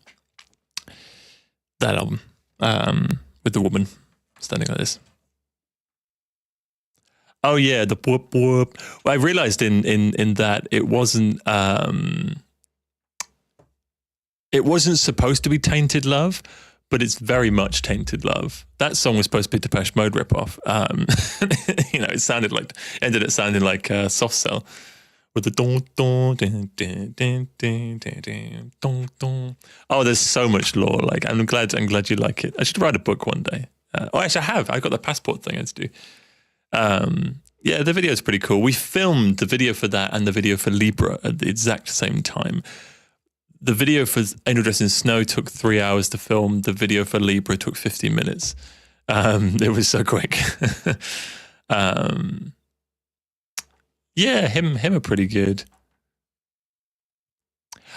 that album with the woman standing like this. Oh yeah, the whoop whoop. Well, I realized in that it wasn't supposed to be Tainted Love, but it's very much Tainted Love. That song was supposed to be Depeche Mode ripoff. It ended up sounding like Soft Cell with the don don din din din din din din don don. Oh, there's so much lore. Like, I'm glad you like it. I should write a book one day. Actually, I have. I got the passport thing I had to do. Yeah, the video is pretty cool. We filmed the video for that and the video for Libra at the exact same time. The video for Angel Dressed in Snow took 3 hours to film. The video for Libra took 15 minutes. It was so quick. Yeah, him are pretty good.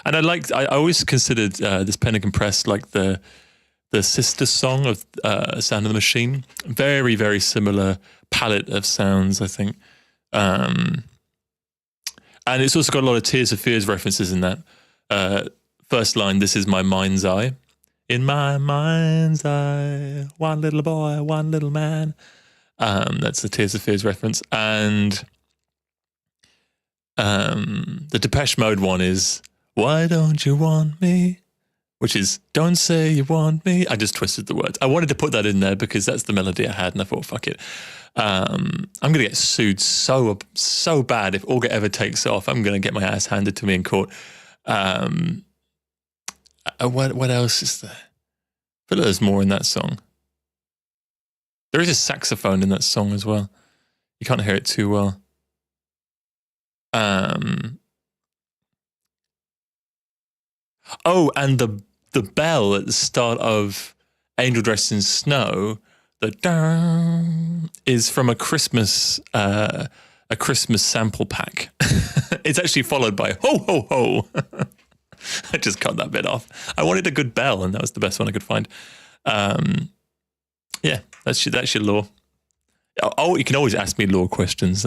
And I always considered this Panic and Press like the sister song of Sound of the Machine. Very, very similar palette of sounds, I think. And it's also got a lot of Tears for Fears references in that. First line, this is my mind's eye. In my mind's eye, one little boy, one little man. That's the Tears for Fears reference. And the Depeche Mode one is, why don't you want me? Which is, don't say you want me. I just twisted the words. I wanted to put that in there because that's the melody I had, and I thought, fuck it. I'm going to get sued so bad if Auger ever takes off. I'm going to get my ass handed to me in court. What else is there? I feel like there's more in that song. There is a saxophone in that song as well. You can't hear it too well. Oh, and the bell at the start of Angel Dressed in Snow, the dun, is from a Christmas sample pack. It's actually followed by ho ho ho. I just cut that bit off. I wanted a good bell, and that was the best one I could find. Yeah, that's your lore. Oh, you can always ask me lore questions.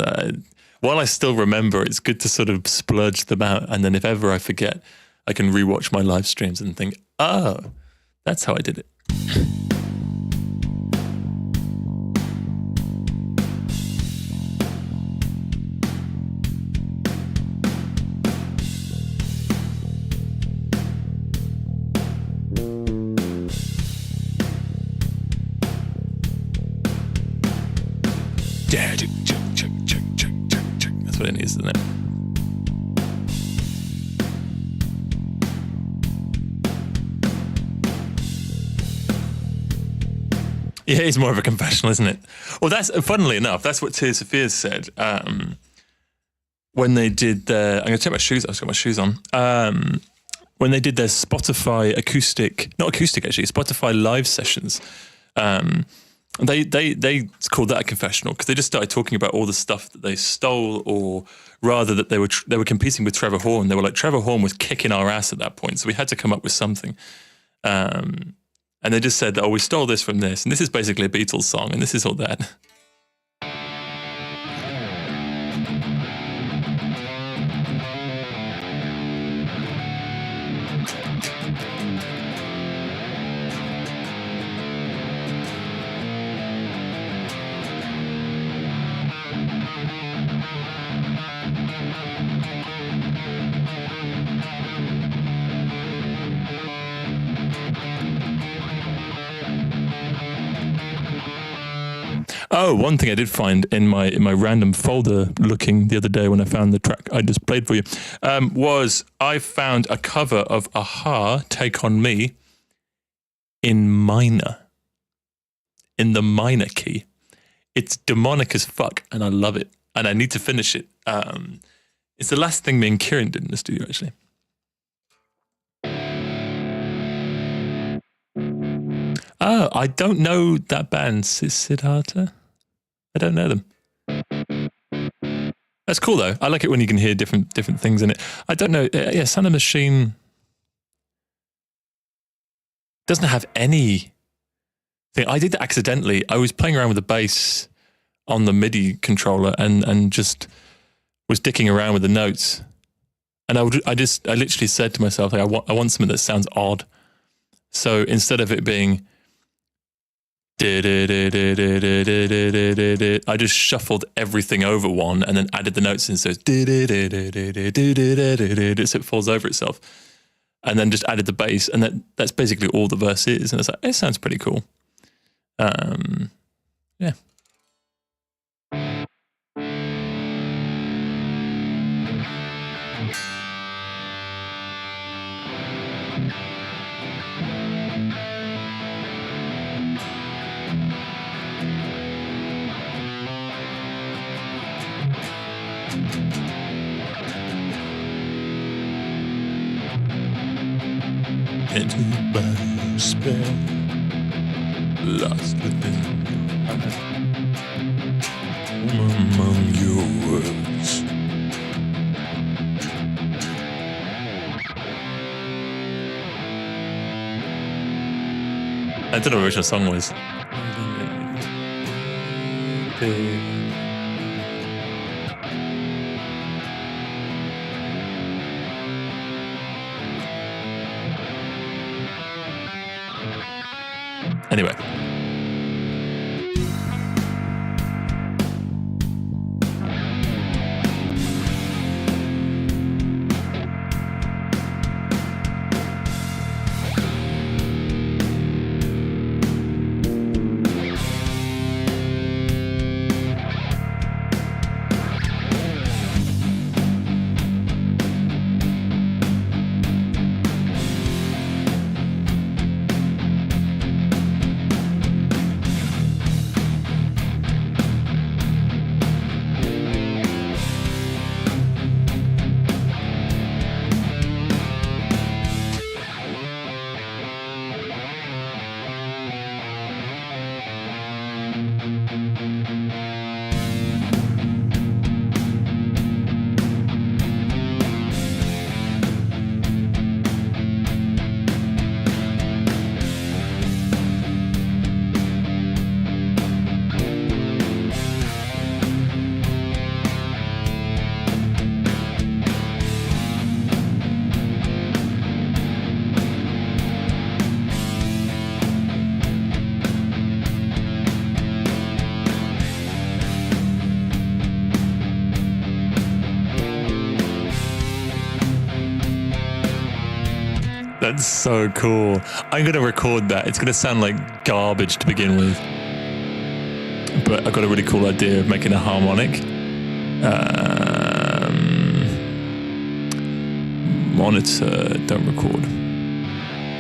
While I still remember, it's good to sort of splurge them out, and then if ever I forget, I can rewatch my live streams and think, oh, that's how I did it. That's what it needs, isn't it? Yeah, he's more of a confessional, isn't it? Well, funnily enough, that's what Tears for Fears said when they did their. I'm going to take my shoes off. I've got my shoes on. When they did their Spotify Spotify live sessions. They called that a confessional because they just started talking about all the stuff that they stole, or rather that they were competing with Trevor Horn. They were like, Trevor Horn was kicking our ass at that point, so we had to come up with something. And they just said, oh, we stole this from this, and this is basically a Beatles song, and this is all that. Oh, one thing I did find in my random folder looking the other day when I found the track I just played for you was I found a cover of Aha, Take On Me in minor, in the minor key. It's demonic as fuck, and I love it, and I need to finish it. It's the last thing me and Kieran did in the studio, actually. Oh, I don't know that band, Siddhartha. I don't know them. That's cool though. I like it when you can hear different things in it. I don't know. Yeah, Sound of Machine doesn't have any thing. I did that accidentally. I was playing around with the bass on the MIDI controller and just was dicking around with the notes. And I literally said to myself, like, I want something that sounds odd. So instead of it being I just shuffled everything over one and then added the notes in, so it falls over itself, and then just added the bass, and that's basically all the verse is, and it's like, it sounds pretty cool. Yeah. entered by your spell, lost within your eyes, among your words. I don't know which song was. Anyway. That's so cool. I'm going to record that. It's going to sound like garbage to begin with. But I got a really cool idea of making a harmonic. Monitor, don't record.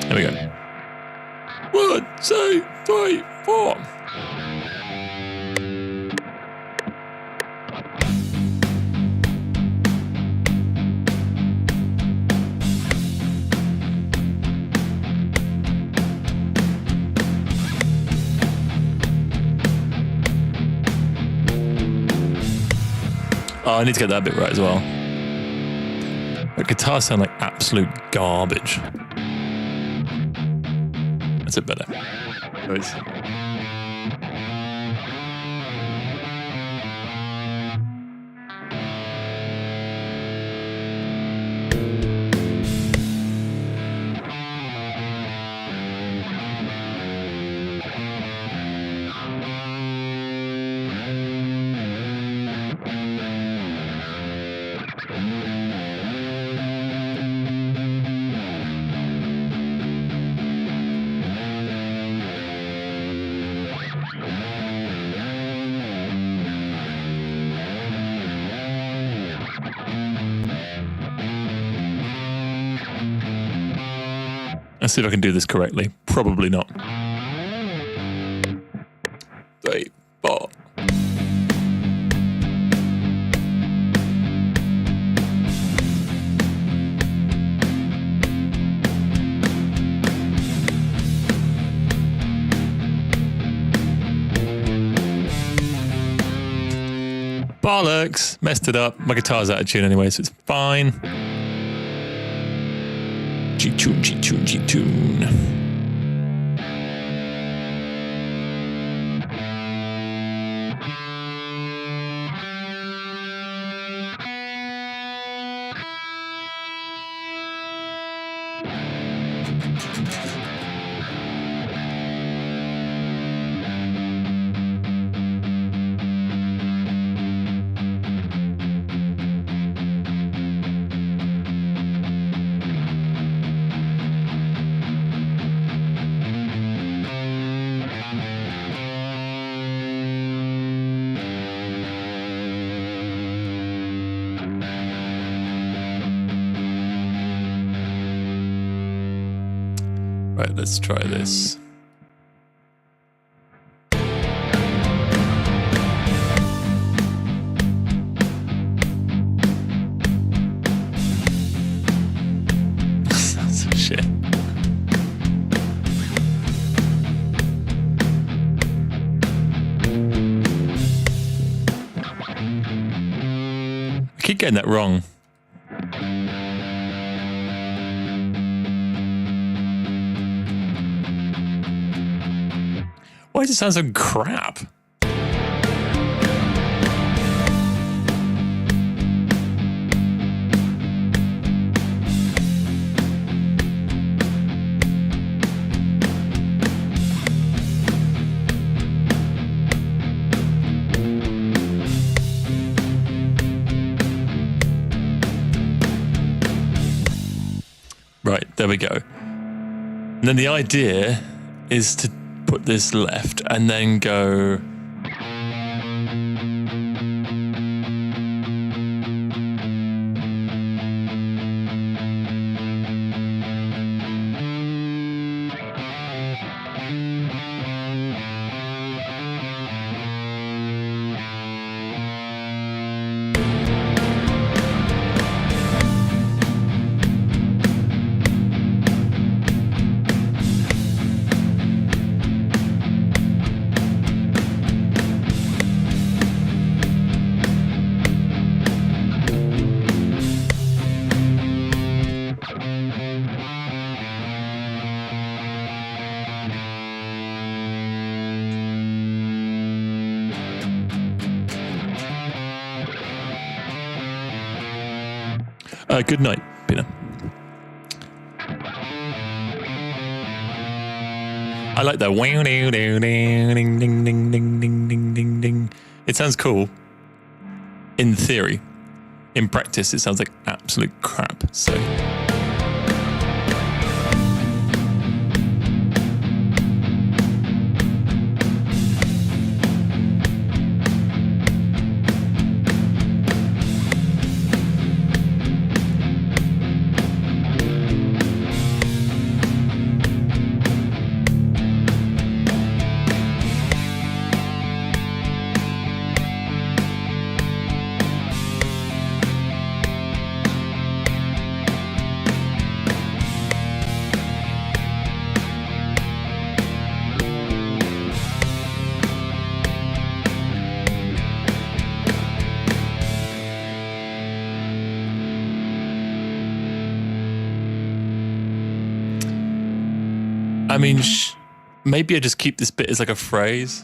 There we go. 1, 2, 3, 4. Oh, I need to get that bit right as well. The guitars sound like absolute garbage. That's it better. Anyways. Let's see if I can do this correctly. Probably not. 3, 4. Bollocks! Messed it up. My guitar's out of tune anyway, so it's fine. G-tune, G-tune, G-tune. Right, let's try this. That's some shit. keep getting that wrong. Why does it sound so crap? Right, there we go. And then the idea is to put this left and then go... good night, Pina. I like that. Ding, ding, ding, ding, ding, ding, ding, ding. It sounds cool in theory. In practice, it sounds like absolute crap. So. I mean, maybe I just keep this bit as like a phrase.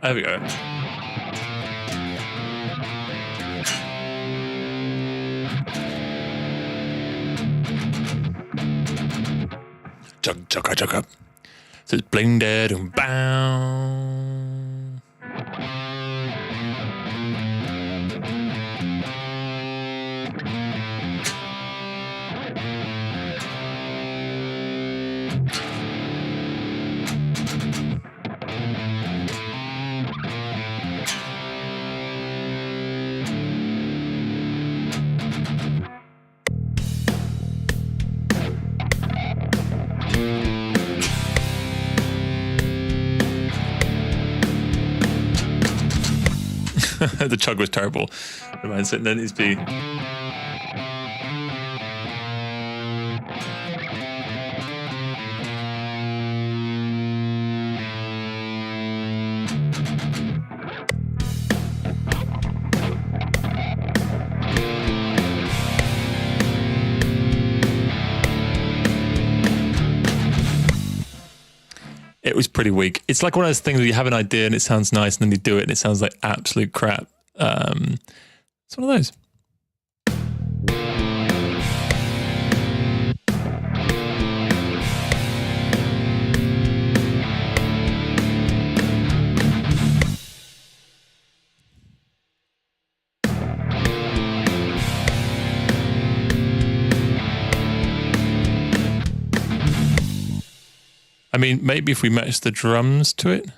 There we go. Chugga chugga. So it's bling dead and bow. The chug was terrible. Reminds it. Then needs to be. It was pretty weak. It's like one of those things where you have an idea and it sounds nice, and then you do it and it sounds like absolute crap. It's one of those. I mean, maybe if we match the drums to it.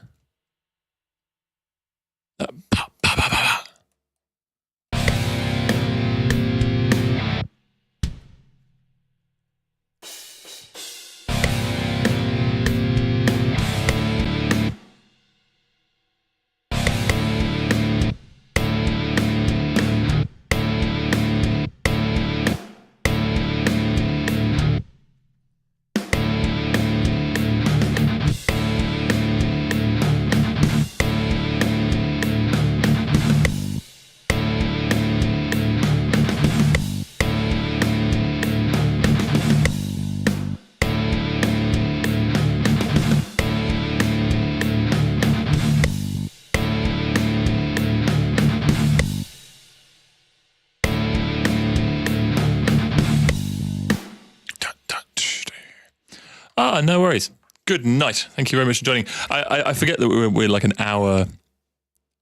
no worries. Good night. Thank you very much for joining. I forget that we're like an hour,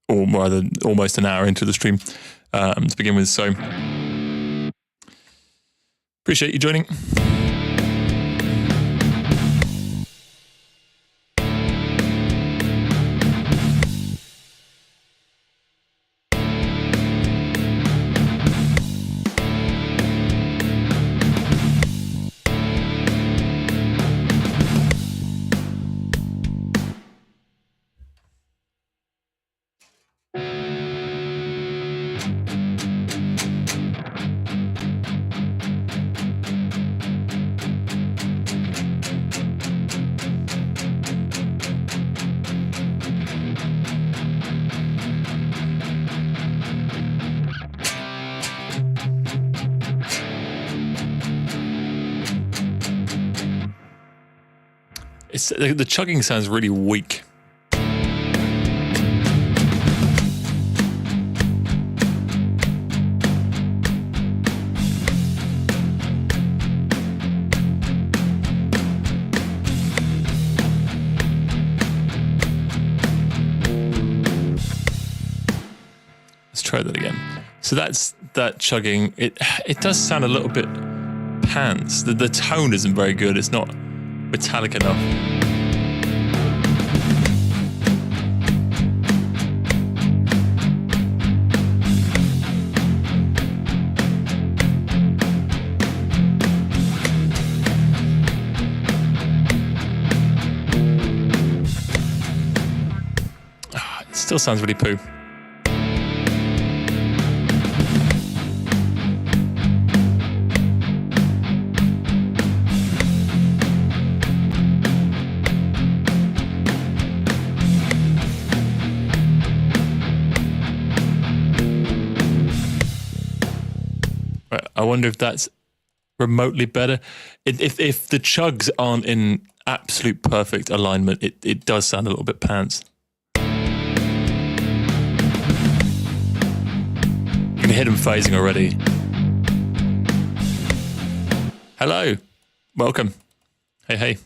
or rather almost an hour into the stream to begin with. So appreciate you joining. The chugging sounds really weak. Let's try that again. So that's that chugging. It does sound a little bit pants. The tone isn't very good. It's not metallic enough. It still sounds really poo. I wonder if that's remotely better. If the chugs aren't in absolute perfect alignment, it does sound a little bit pants. You can hear them phasing already. Hello. Welcome. Hey.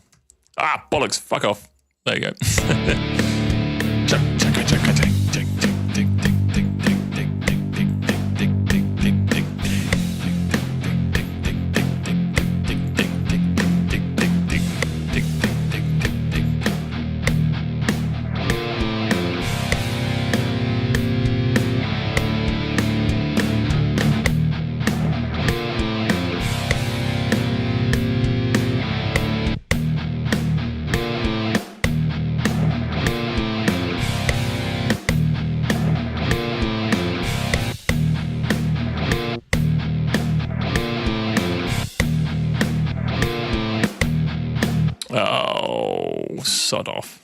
Ah, bollocks. Fuck off. There you go. Oh, sod off.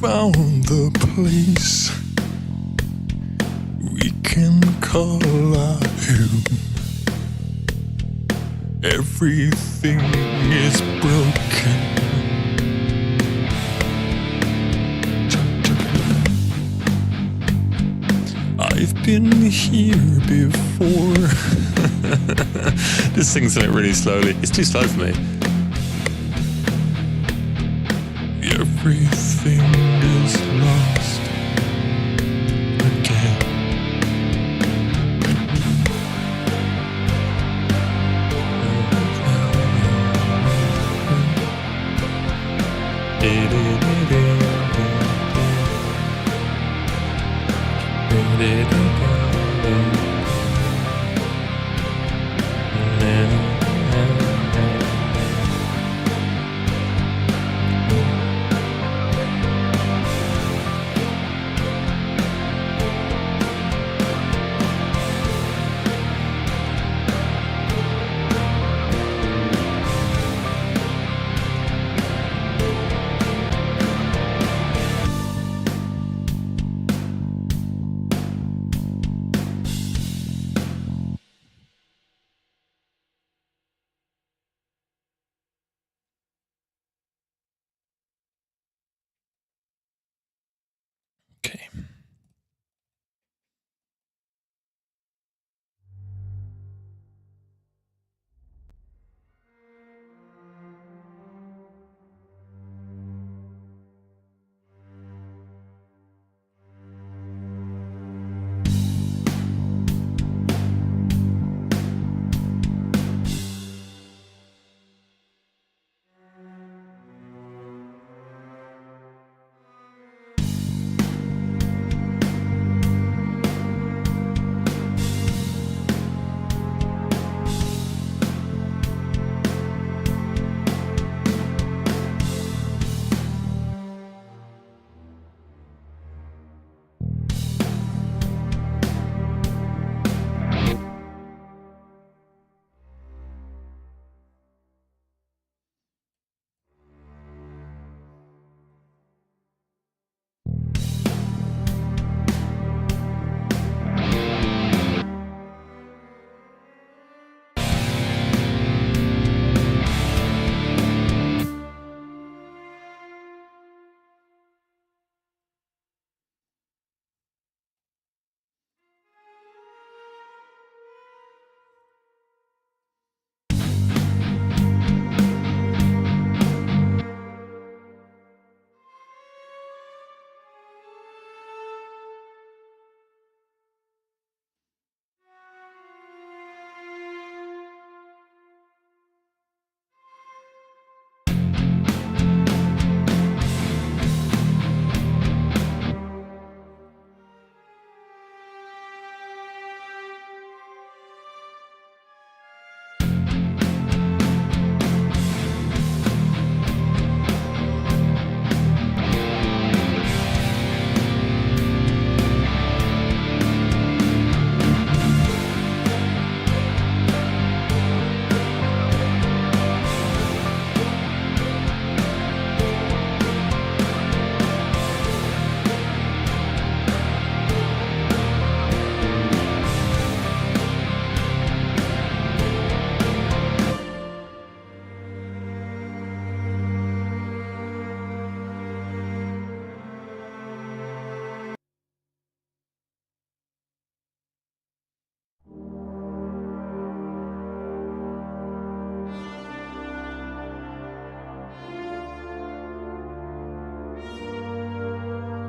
Found the place we can call our home. Everything is broken. I've been here before. This sings it really slowly. It's too slow for me. Everything is lost again. Okay.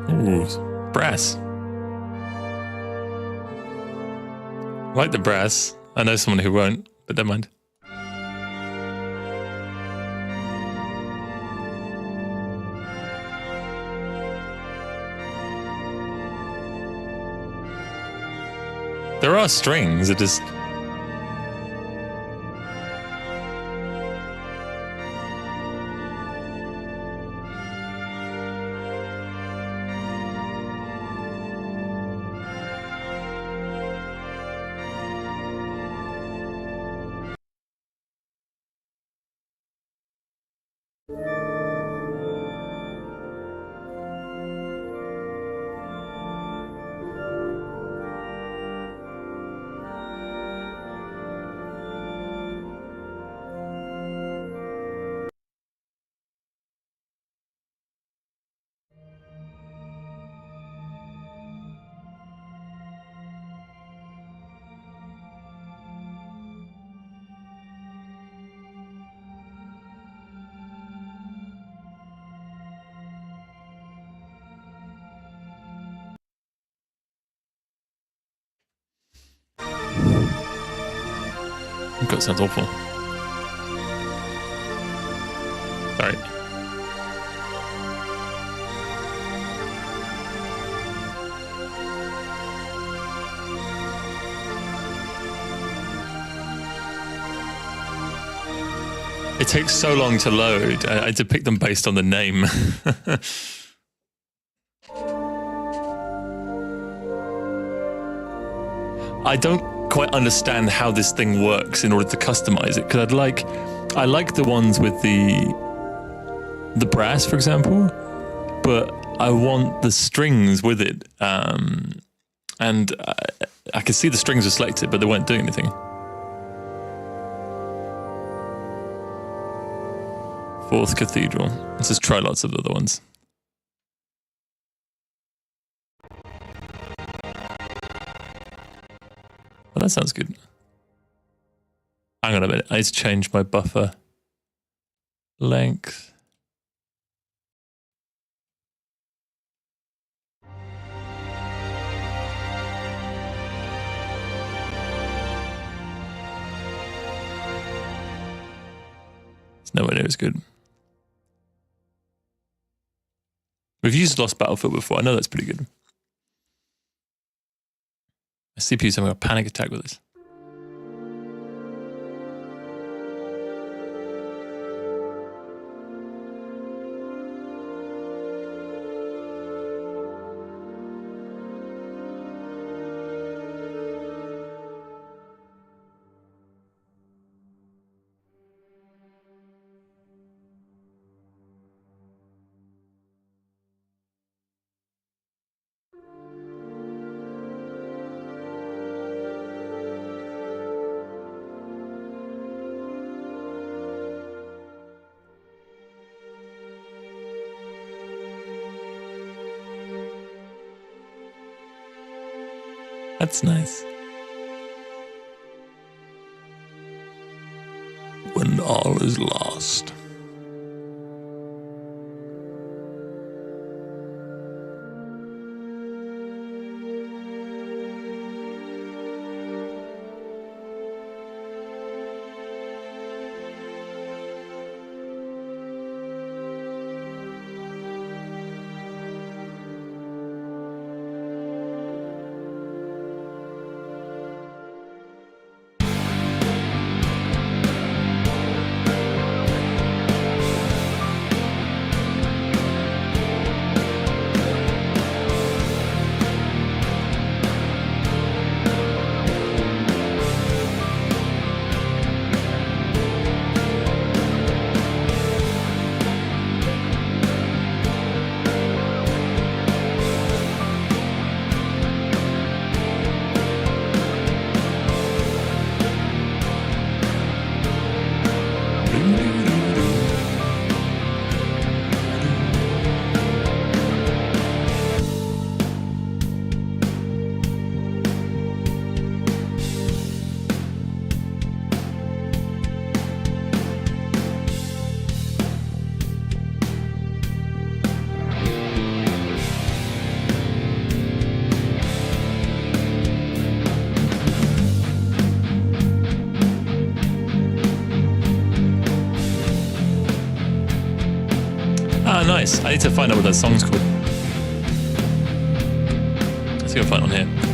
Ooh, brass. I like the brass. I know someone who won't, but never mind. There are strings, it just... Oh God, sounds awful. Sorry. It takes so long to load. I had to pick them based on the name. I don't quite understand how this thing works in order to customize it, because I like the ones with the brass, for example, but I want the strings with it. And I could see the strings were selected, but they weren't doing anything. Fourth Cathedral. Let's just try lots of the other ones. that sounds good. Hang on a minute. I need to change my buffer length. It's nowhere near as good. We've used Lost Battlefield before. I know that's pretty good. My CPU's having a panic attack with this. That's nice. When all is lost. Nice. I need to find out what that song's called. Let's see if I find it on here.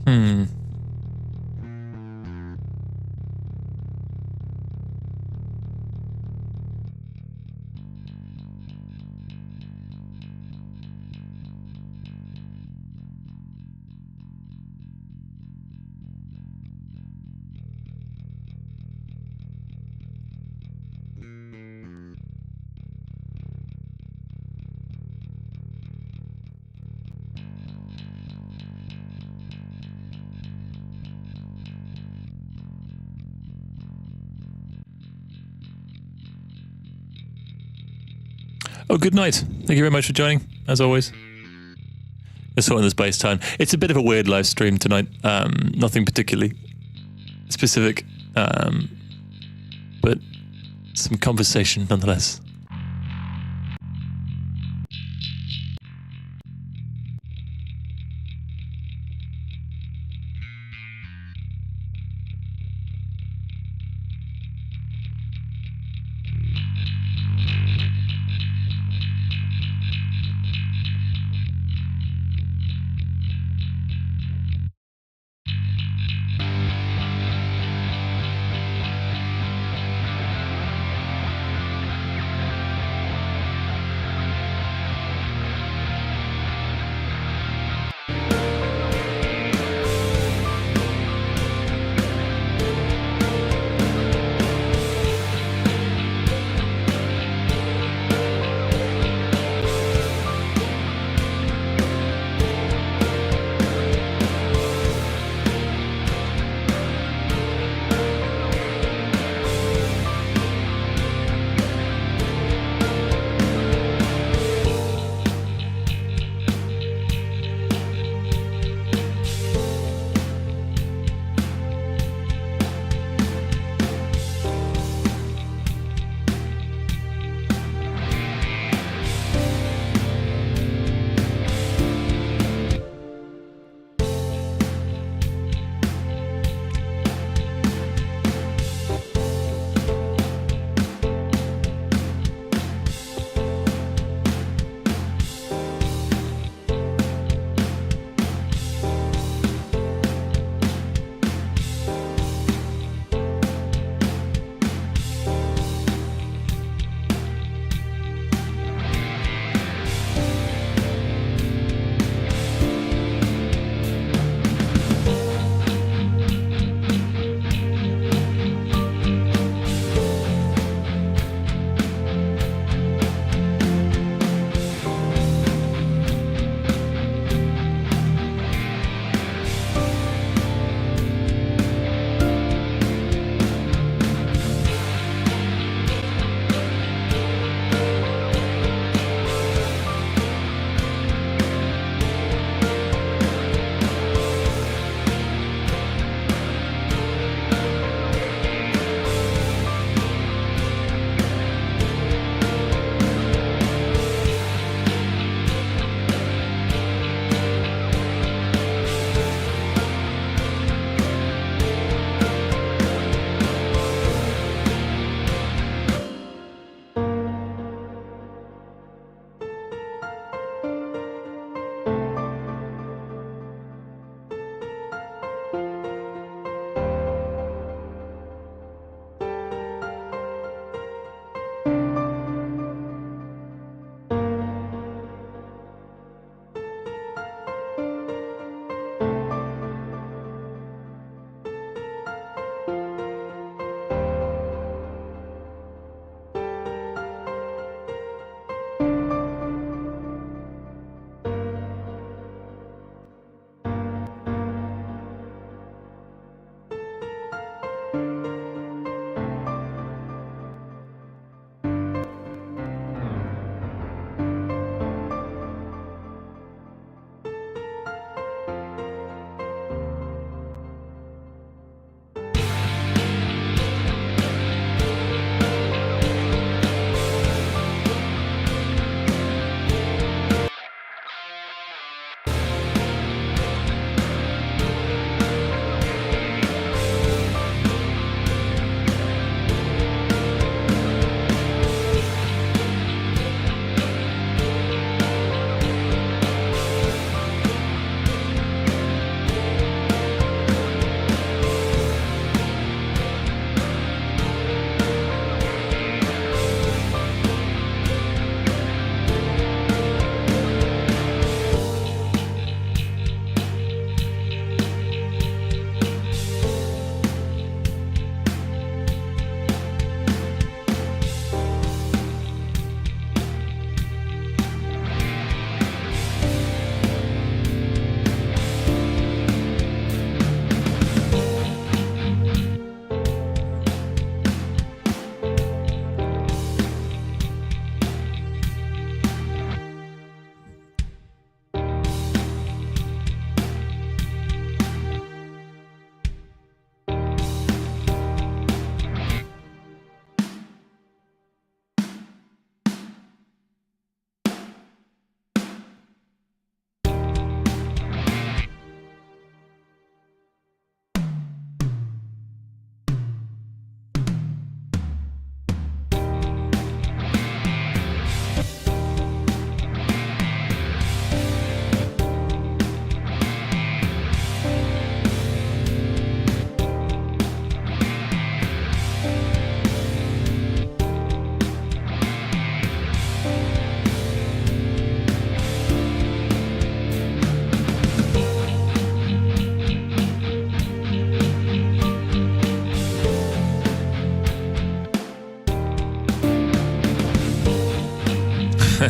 Hmm. Oh, good night. Thank you very much for joining, as always. Just sorting this bass time. It's a bit of a weird live stream tonight. Nothing particularly specific, but some conversation nonetheless.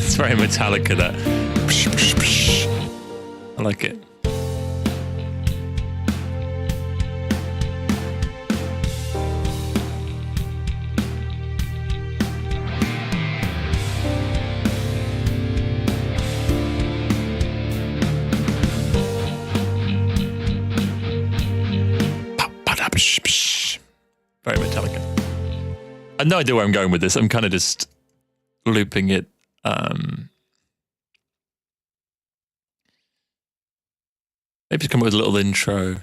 It's very Metallica, that. I like it. Very Metallica. I have no idea where I'm going with this. I'm kind of just looping it. Maybe just come up with a little intro.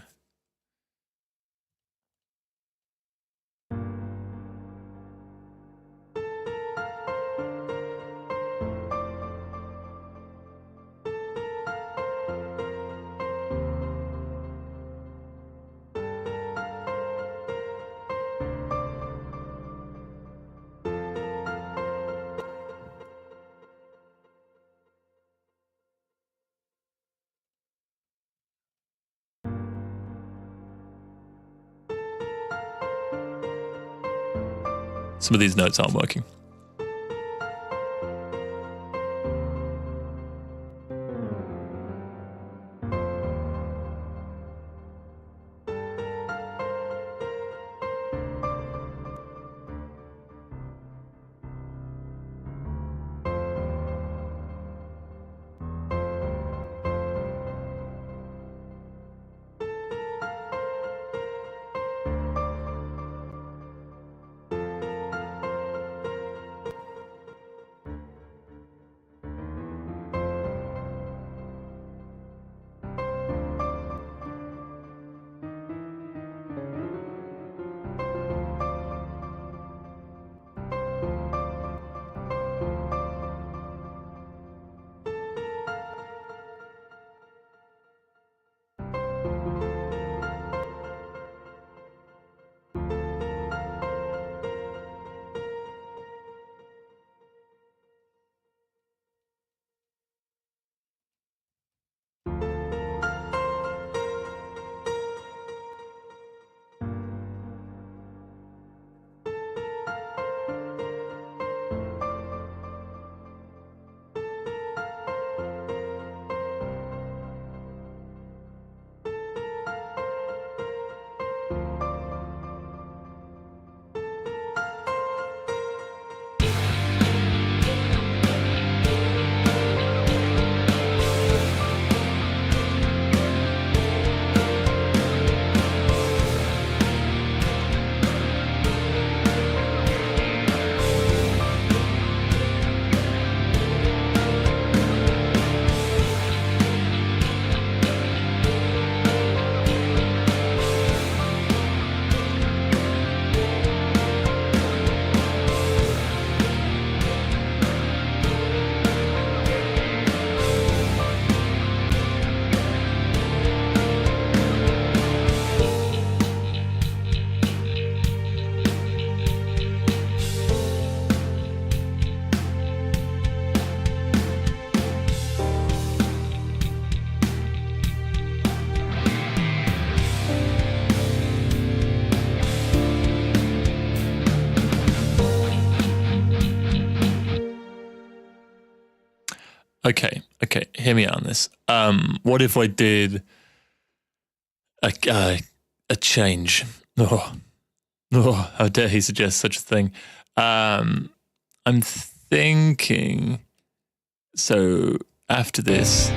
Some of these notes aren't working. Okay, hear me out on this. What if I did a change? Oh, how dare he suggest such a thing? I'm thinking, so after this...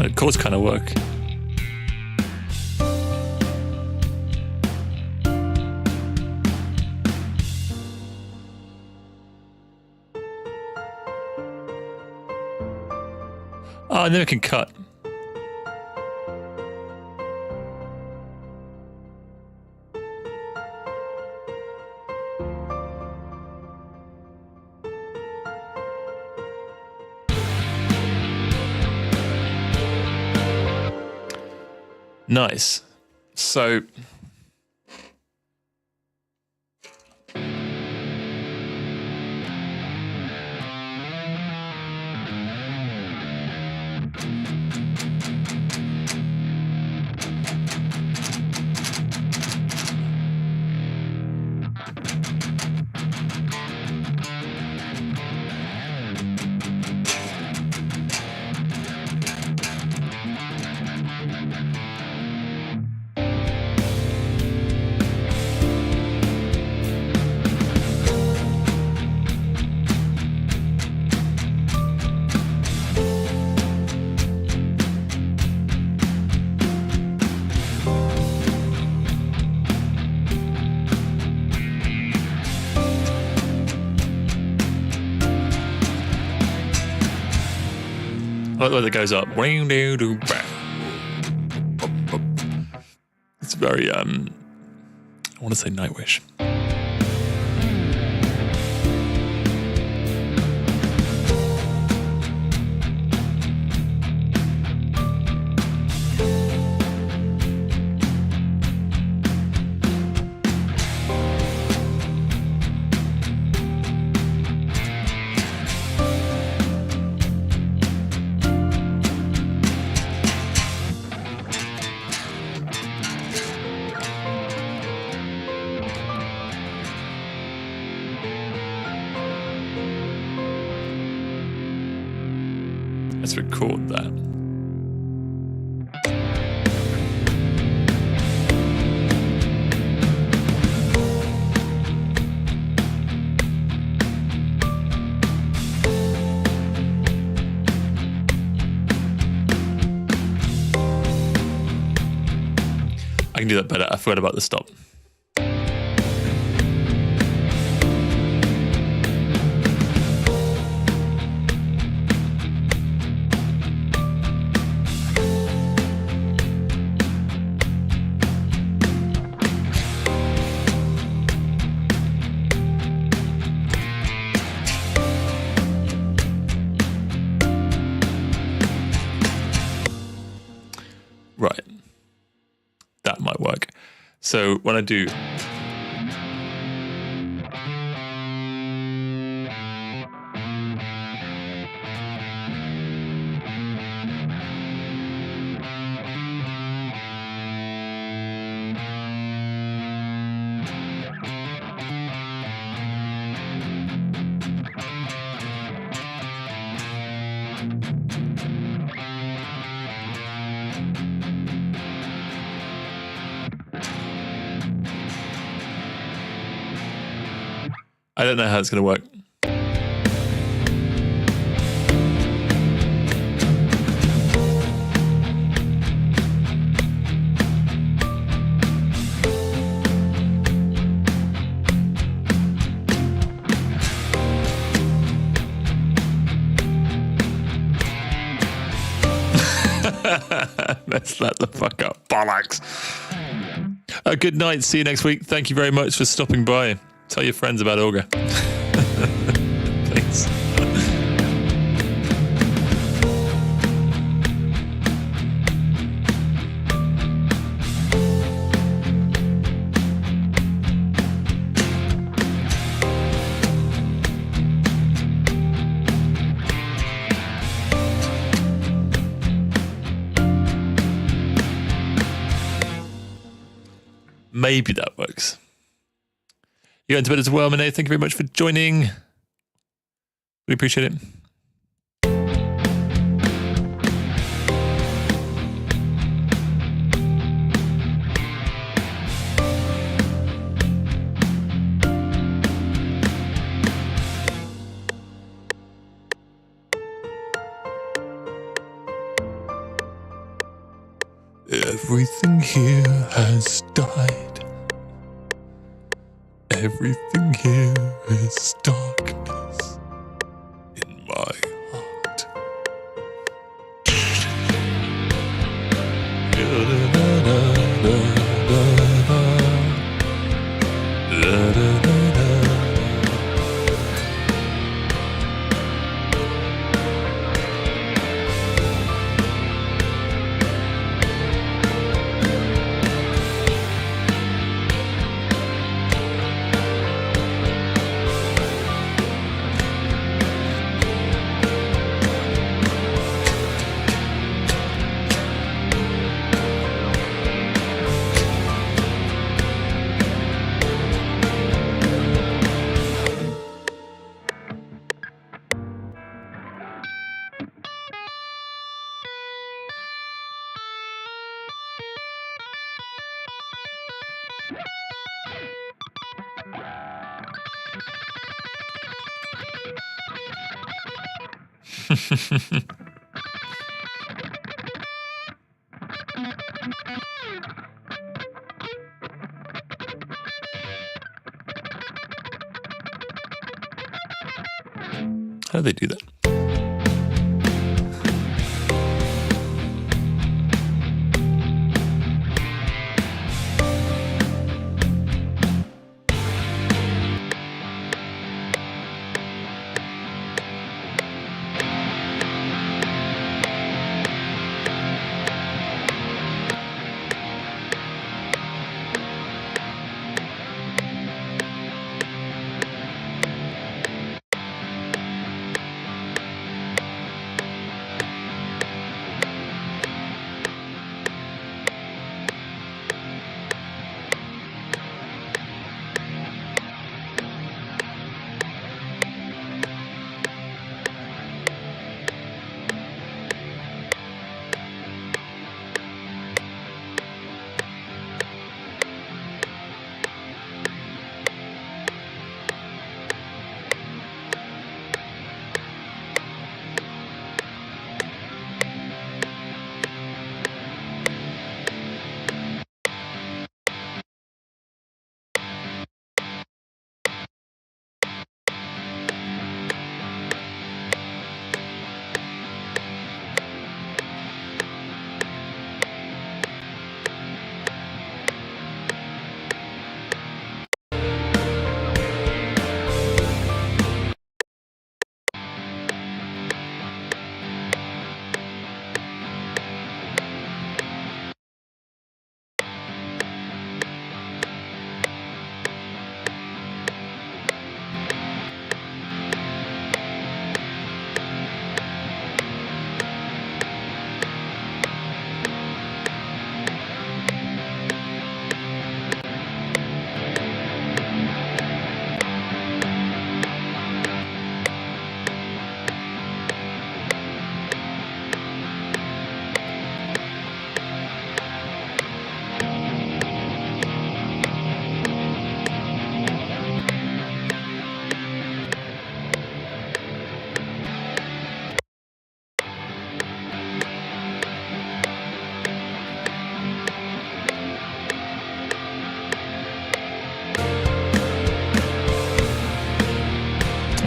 chords kind of work. Oh, and then we can cut. Nice. So I like the way that goes up. It's very, I want to say Nightwish. Let's record that. I can do that better. I forgot about the stop. Right. That might work. So when I do... I don't know how it's going to work. Let's let the fuck up. Bollocks. Good night. See you next week. Thank you very much for stopping by. Tell your friends about Auger. Thanks. Maybe that works. You're going to bed as well, Monet. Thank you very much for joining. We appreciate it. Everything here has died. Everything here is darkness in my heart. How do they do that?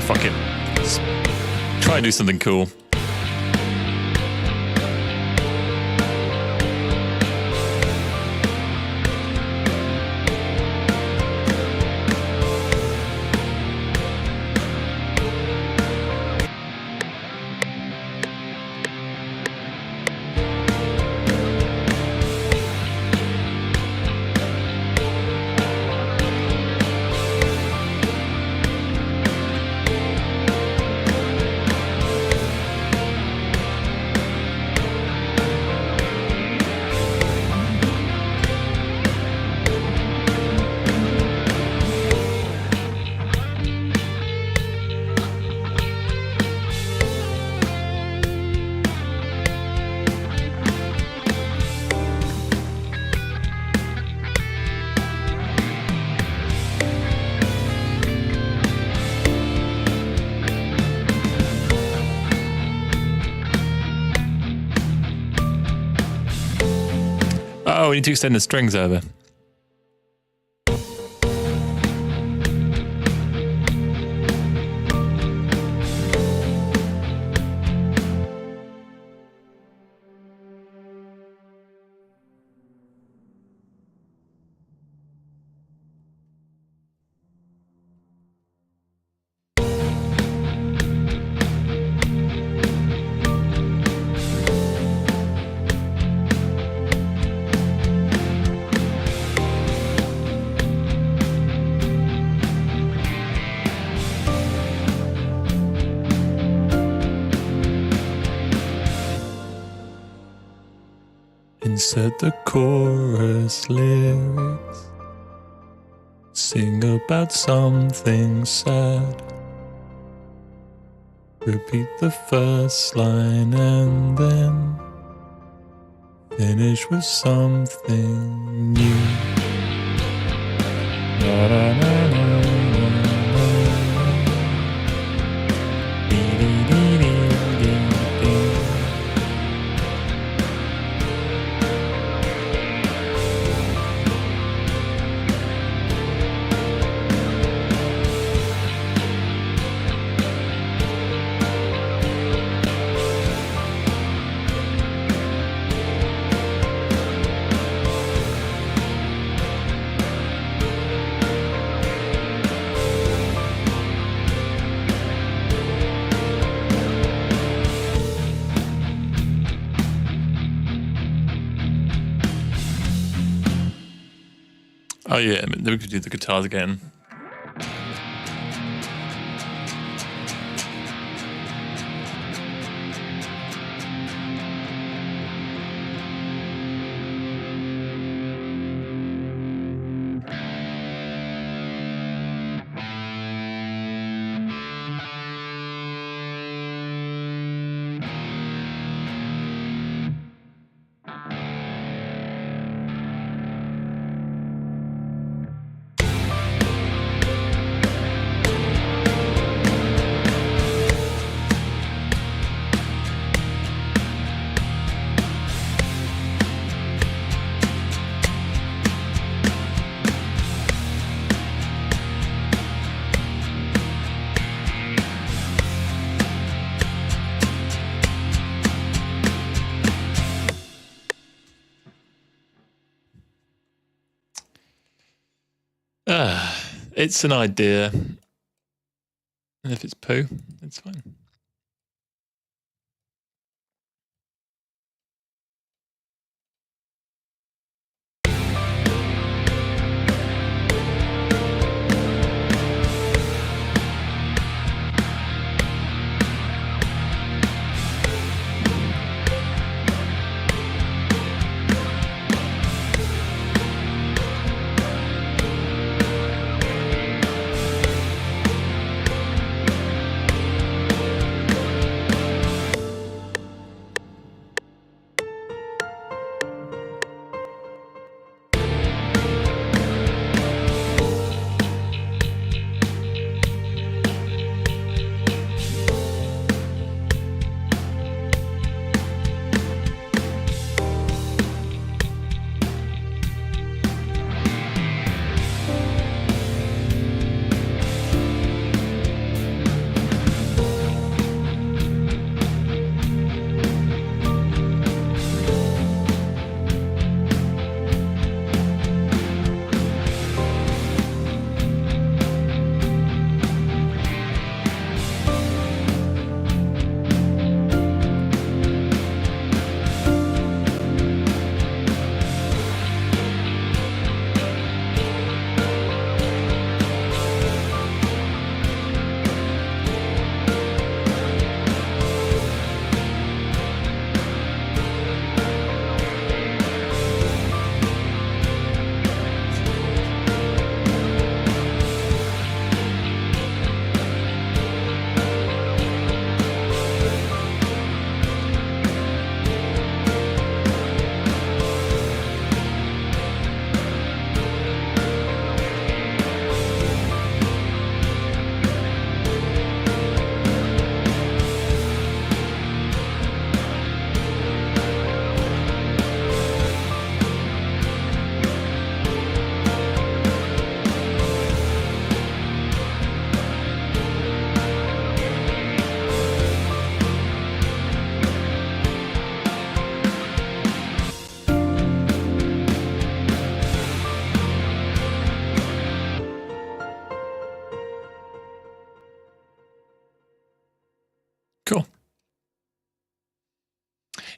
Fuck it. Let's try and do something cool. we need to extend the strings over. Insert the chorus lyrics. Sing about something sad. Repeat the first line and then finish with something new. Na, na, na, na. Oh yeah, then we could do the guitars again. It's an idea. And if it's poo, it's fine.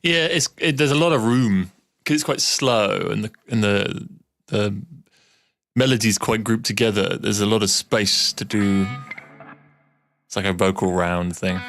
Yeah, there's a lot of room because it's quite slow, and the melody's quite grouped together. There's a lot of space to do. It's like a vocal round thing.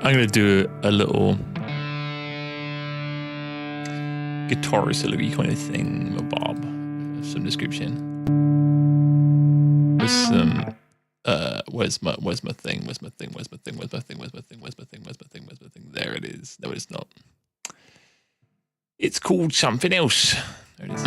I'm going to do a little guitar solo kind of thing, Bob, of some description. With some, where's my thing? There it is. No, it's not. It's called something else. There it is.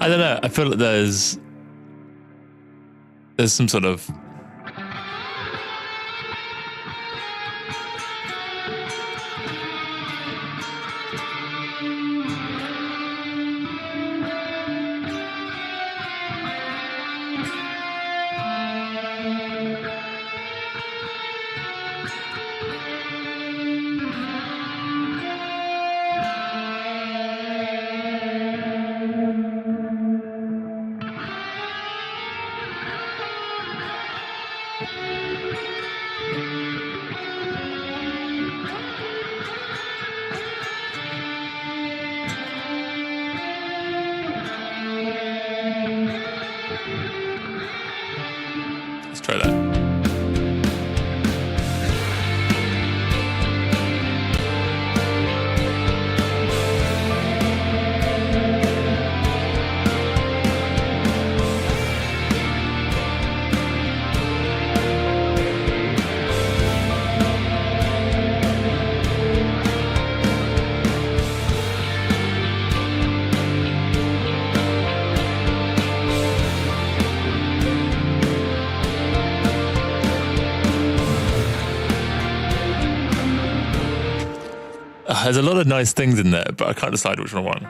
I don't know. I feel like there's some sort of let's try that. There's a lot of nice things in there, but I can't decide which one I want.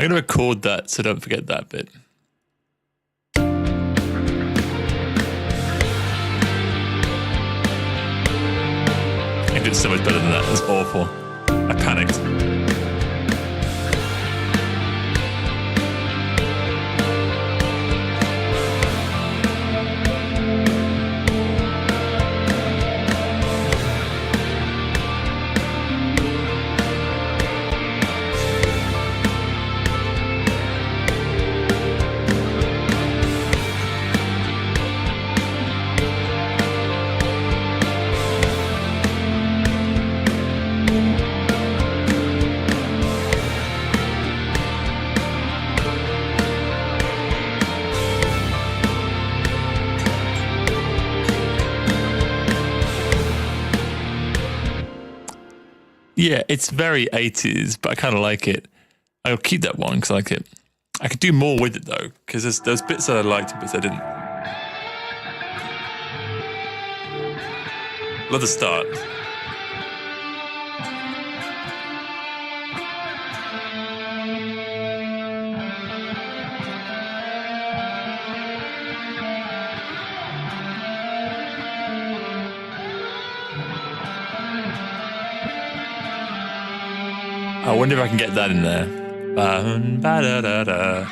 I'm going to record that so don't forget that bit. I did so much better than that. That's awful. I panicked. Yeah, it's very 80s, but I kind of like it. I'll keep that one because I like it. I could do more with it though, because there's bits that I liked and bits I didn't. Love the start. I wonder if I can get that in there. Ba-da-da-da.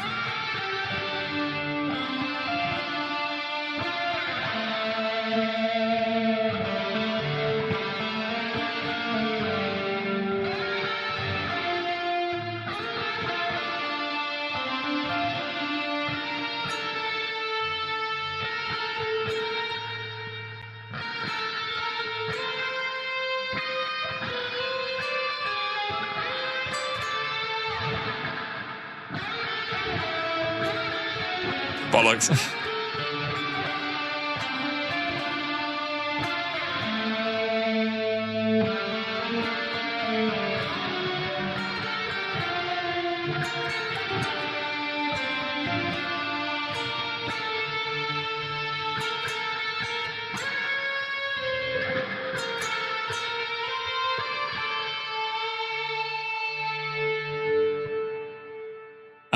Bollocks.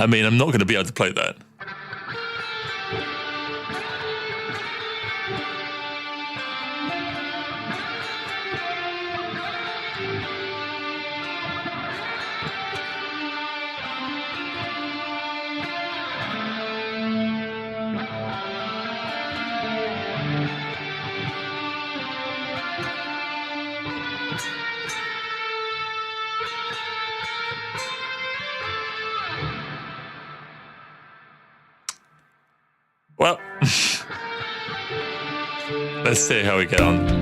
I mean, I'm not going to be able to play that. Well, let's see how we get on.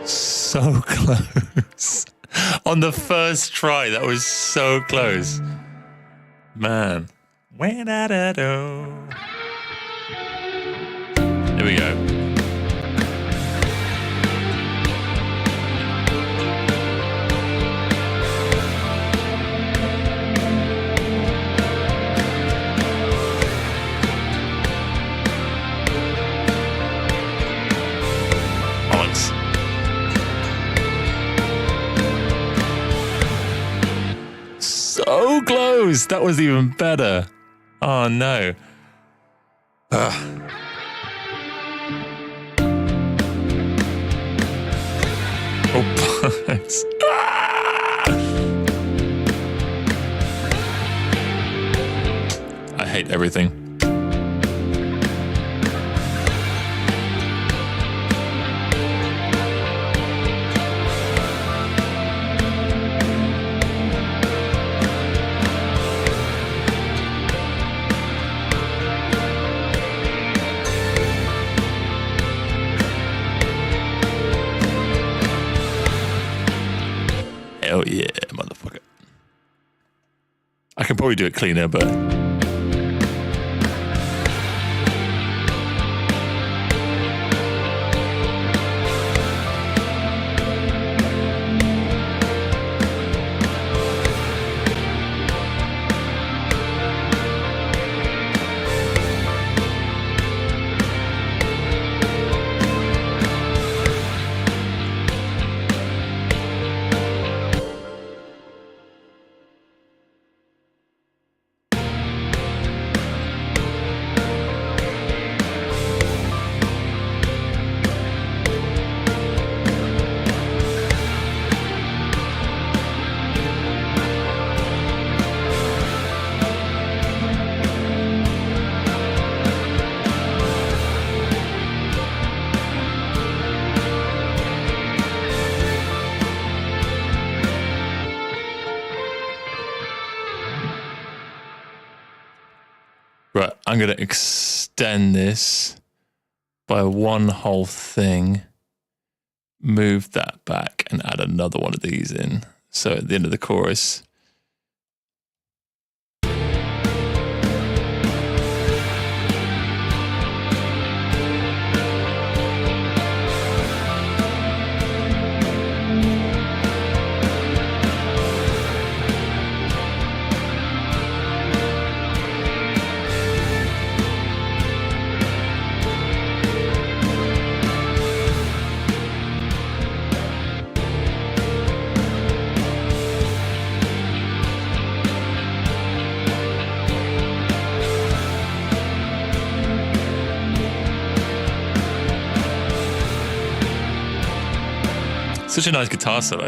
So close. On the first try, that was so close. Man. Here we go. So close. That was even better. Oh no. Ugh. Oh, bullets. I hate everything. Hell yeah, motherfucker. I can probably do it cleaner, but... Right, I'm going to extend this by one whole thing, move that back, and add another one of these in. So at the end of the chorus... Such a nice guitar solo.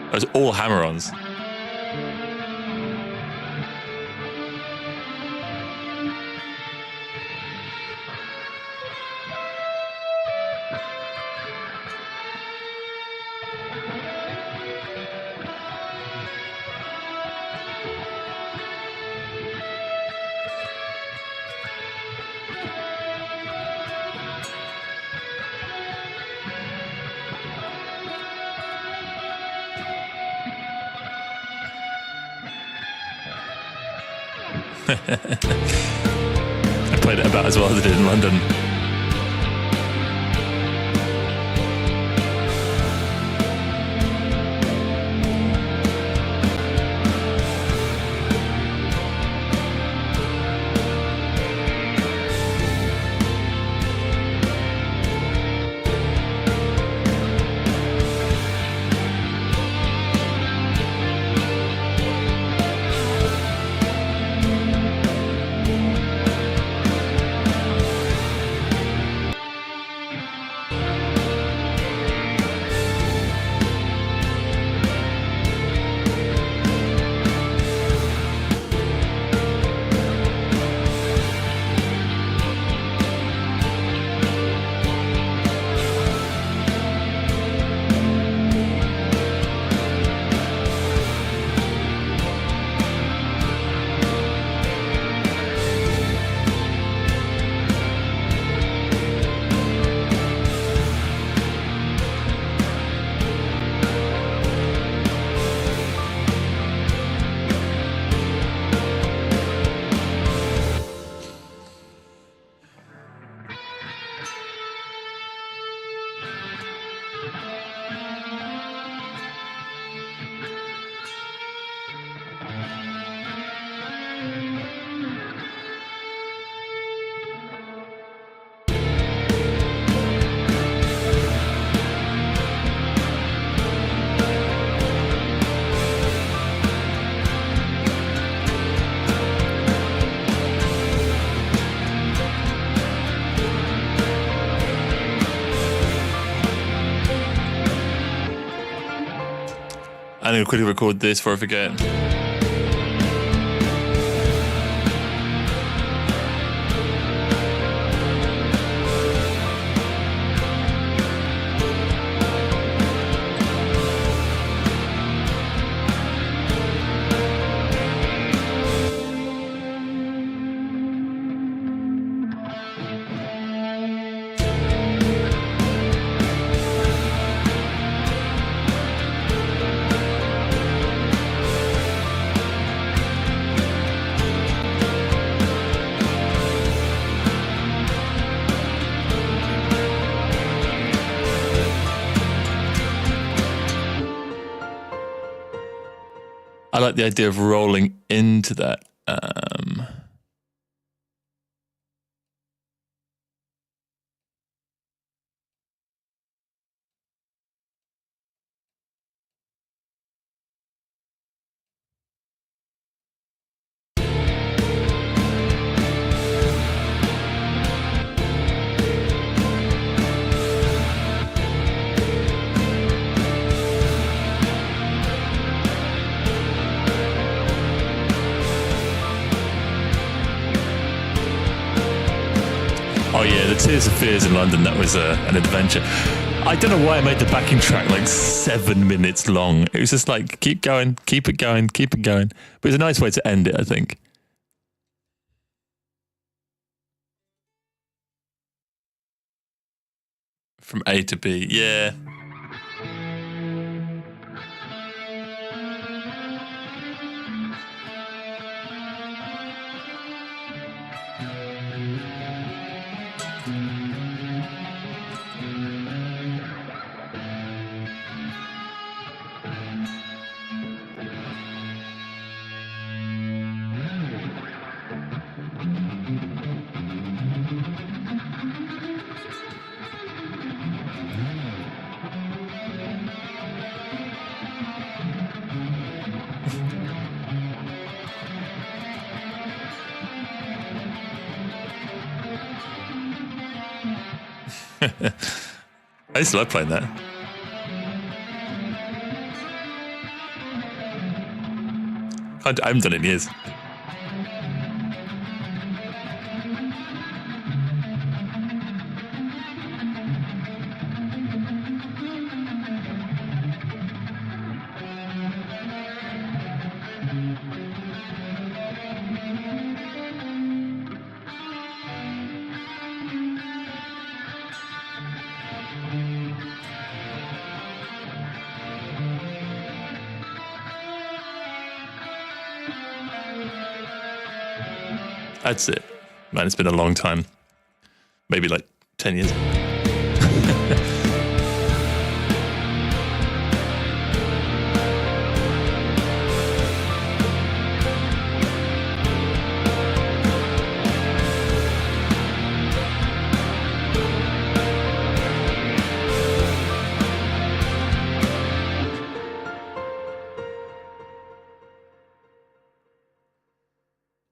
It was all hammer-ons. I played it about as well as I did in London. I'm going to quickly record this before I forget. I like the idea of rolling into that. Oh yeah, the Tears of Fears in London, that was an adventure. I don't know why I made the backing track like 7 minutes long. It was just like, keep going, keep it going, keep it going. But it's a nice way to end it, I think. From A to B, yeah. I used to love playing that. I haven't done it in years. That's it. Man, it's been a long time. Maybe like 10 years.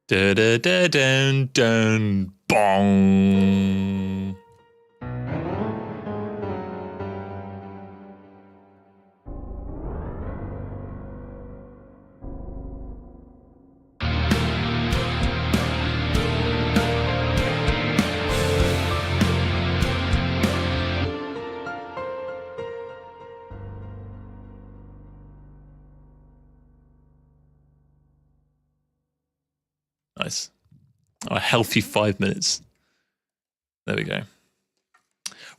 Da da da dun dun bong. Nice. A healthy 5 minutes. There we go.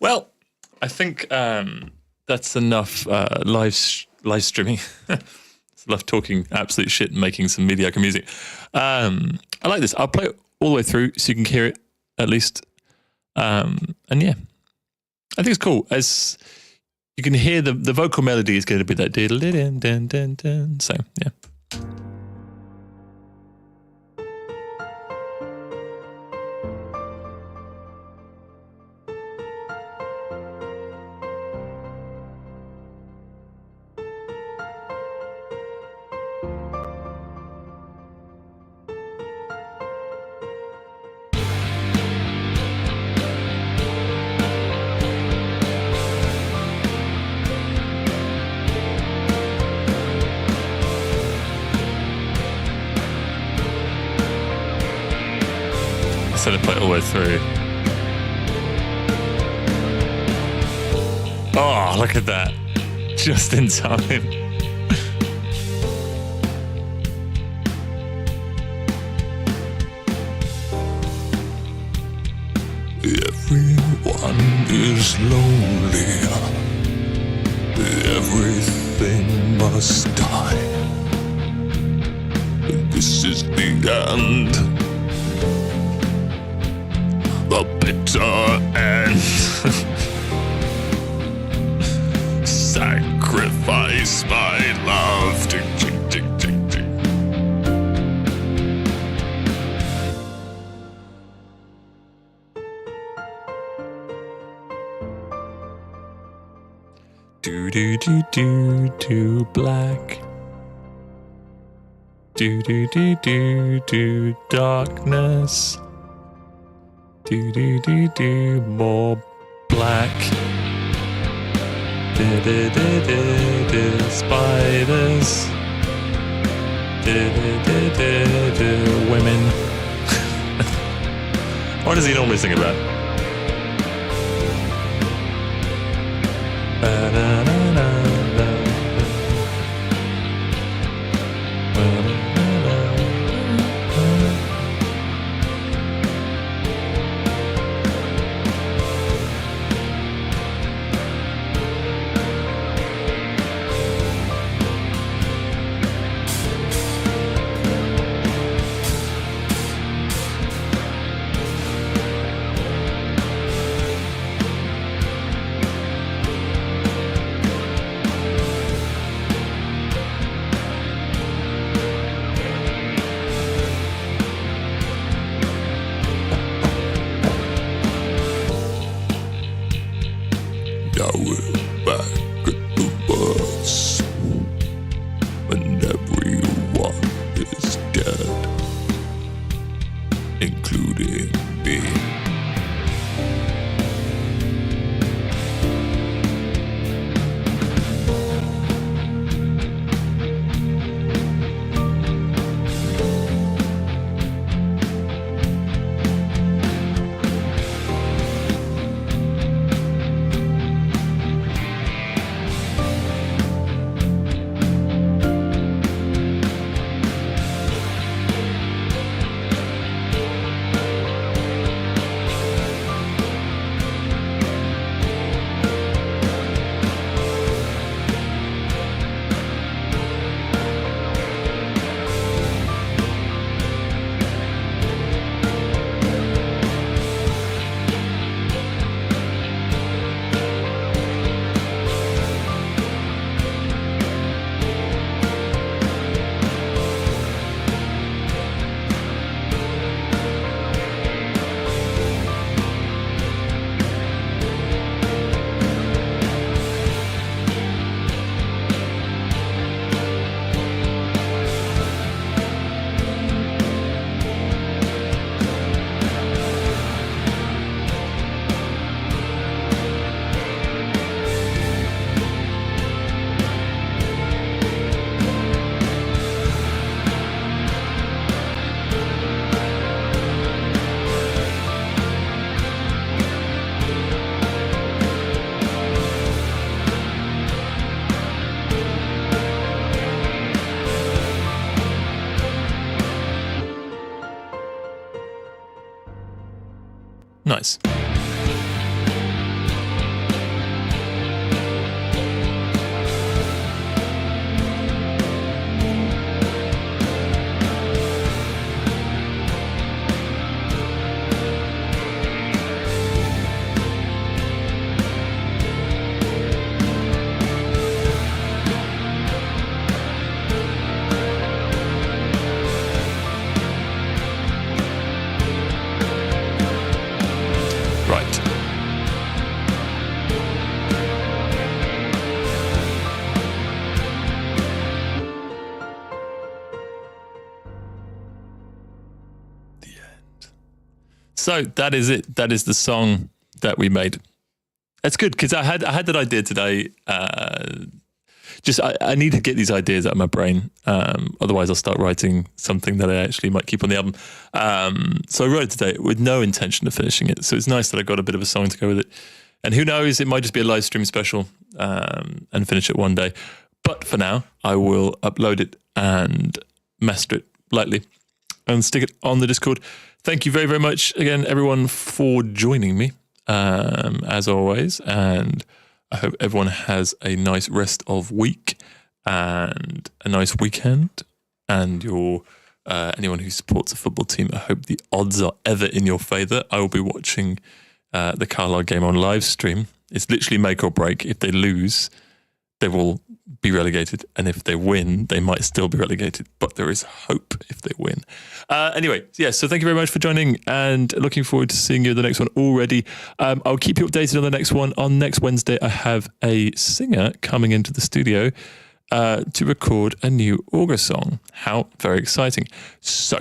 Well, I think that's enough live streaming. It's enough talking absolute shit and making some mediocre music. I like this. I'll play it all the way through so you can hear it at least. And yeah, I think it's cool. As you can hear, the vocal melody is going to be that diddle dun dun dun dun. So yeah. So to play it all the way through. Oh, look at that. Just in time. Everyone is lonely. Everything must die. This is the end. The bitter end. Sacrifice my love. Tick, tick, tick, tick, tick. Do do do do do black. Do do do do do darkness. Do do do do more black. Do do do do do spiders. Do do do do do women. What does he normally sing about? Now we're back at the bus, and everyone is dead, including me. Nice. Right. The end. So that is it. That is the song that we made. That's good because I had that idea today. I need to get these ideas out of my brain. Otherwise, I'll start writing something that I actually might keep on the album. So I wrote it today with no intention of finishing it. So it's nice that I got a bit of a song to go with it. And who knows, it might just be a live stream special and finish it one day. But for now, I will upload it and master it lightly and stick it on the Discord. Thank you very, very much again, everyone, for joining me, as always. And I hope everyone has a nice rest of week and a nice weekend. And anyone who supports a football team, I hope the odds are ever in your favour. I will be watching the Carlisle game on live stream. It's literally make or break. If they lose, they will be relegated. And if they win, they might still be relegated. But there is hope if they win. Anyway, so thank you very much for joining and looking forward to seeing you at the next one already. I'll keep you updated on the next one. On next Wednesday, I have a singer coming into the studio to record a new Auger song. How very exciting. So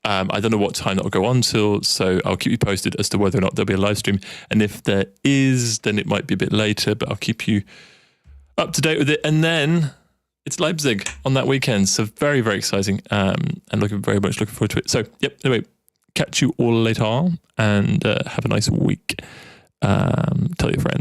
I don't know what time that will go on till, so I'll keep you posted as to whether or not there'll be a live stream. And if there is, then it might be a bit later, but I'll keep you up to date with it. And then it's Leipzig on that weekend. So very, very exciting. And looking forward to it. So, anyway, catch you all later and have a nice week. Tell your friends.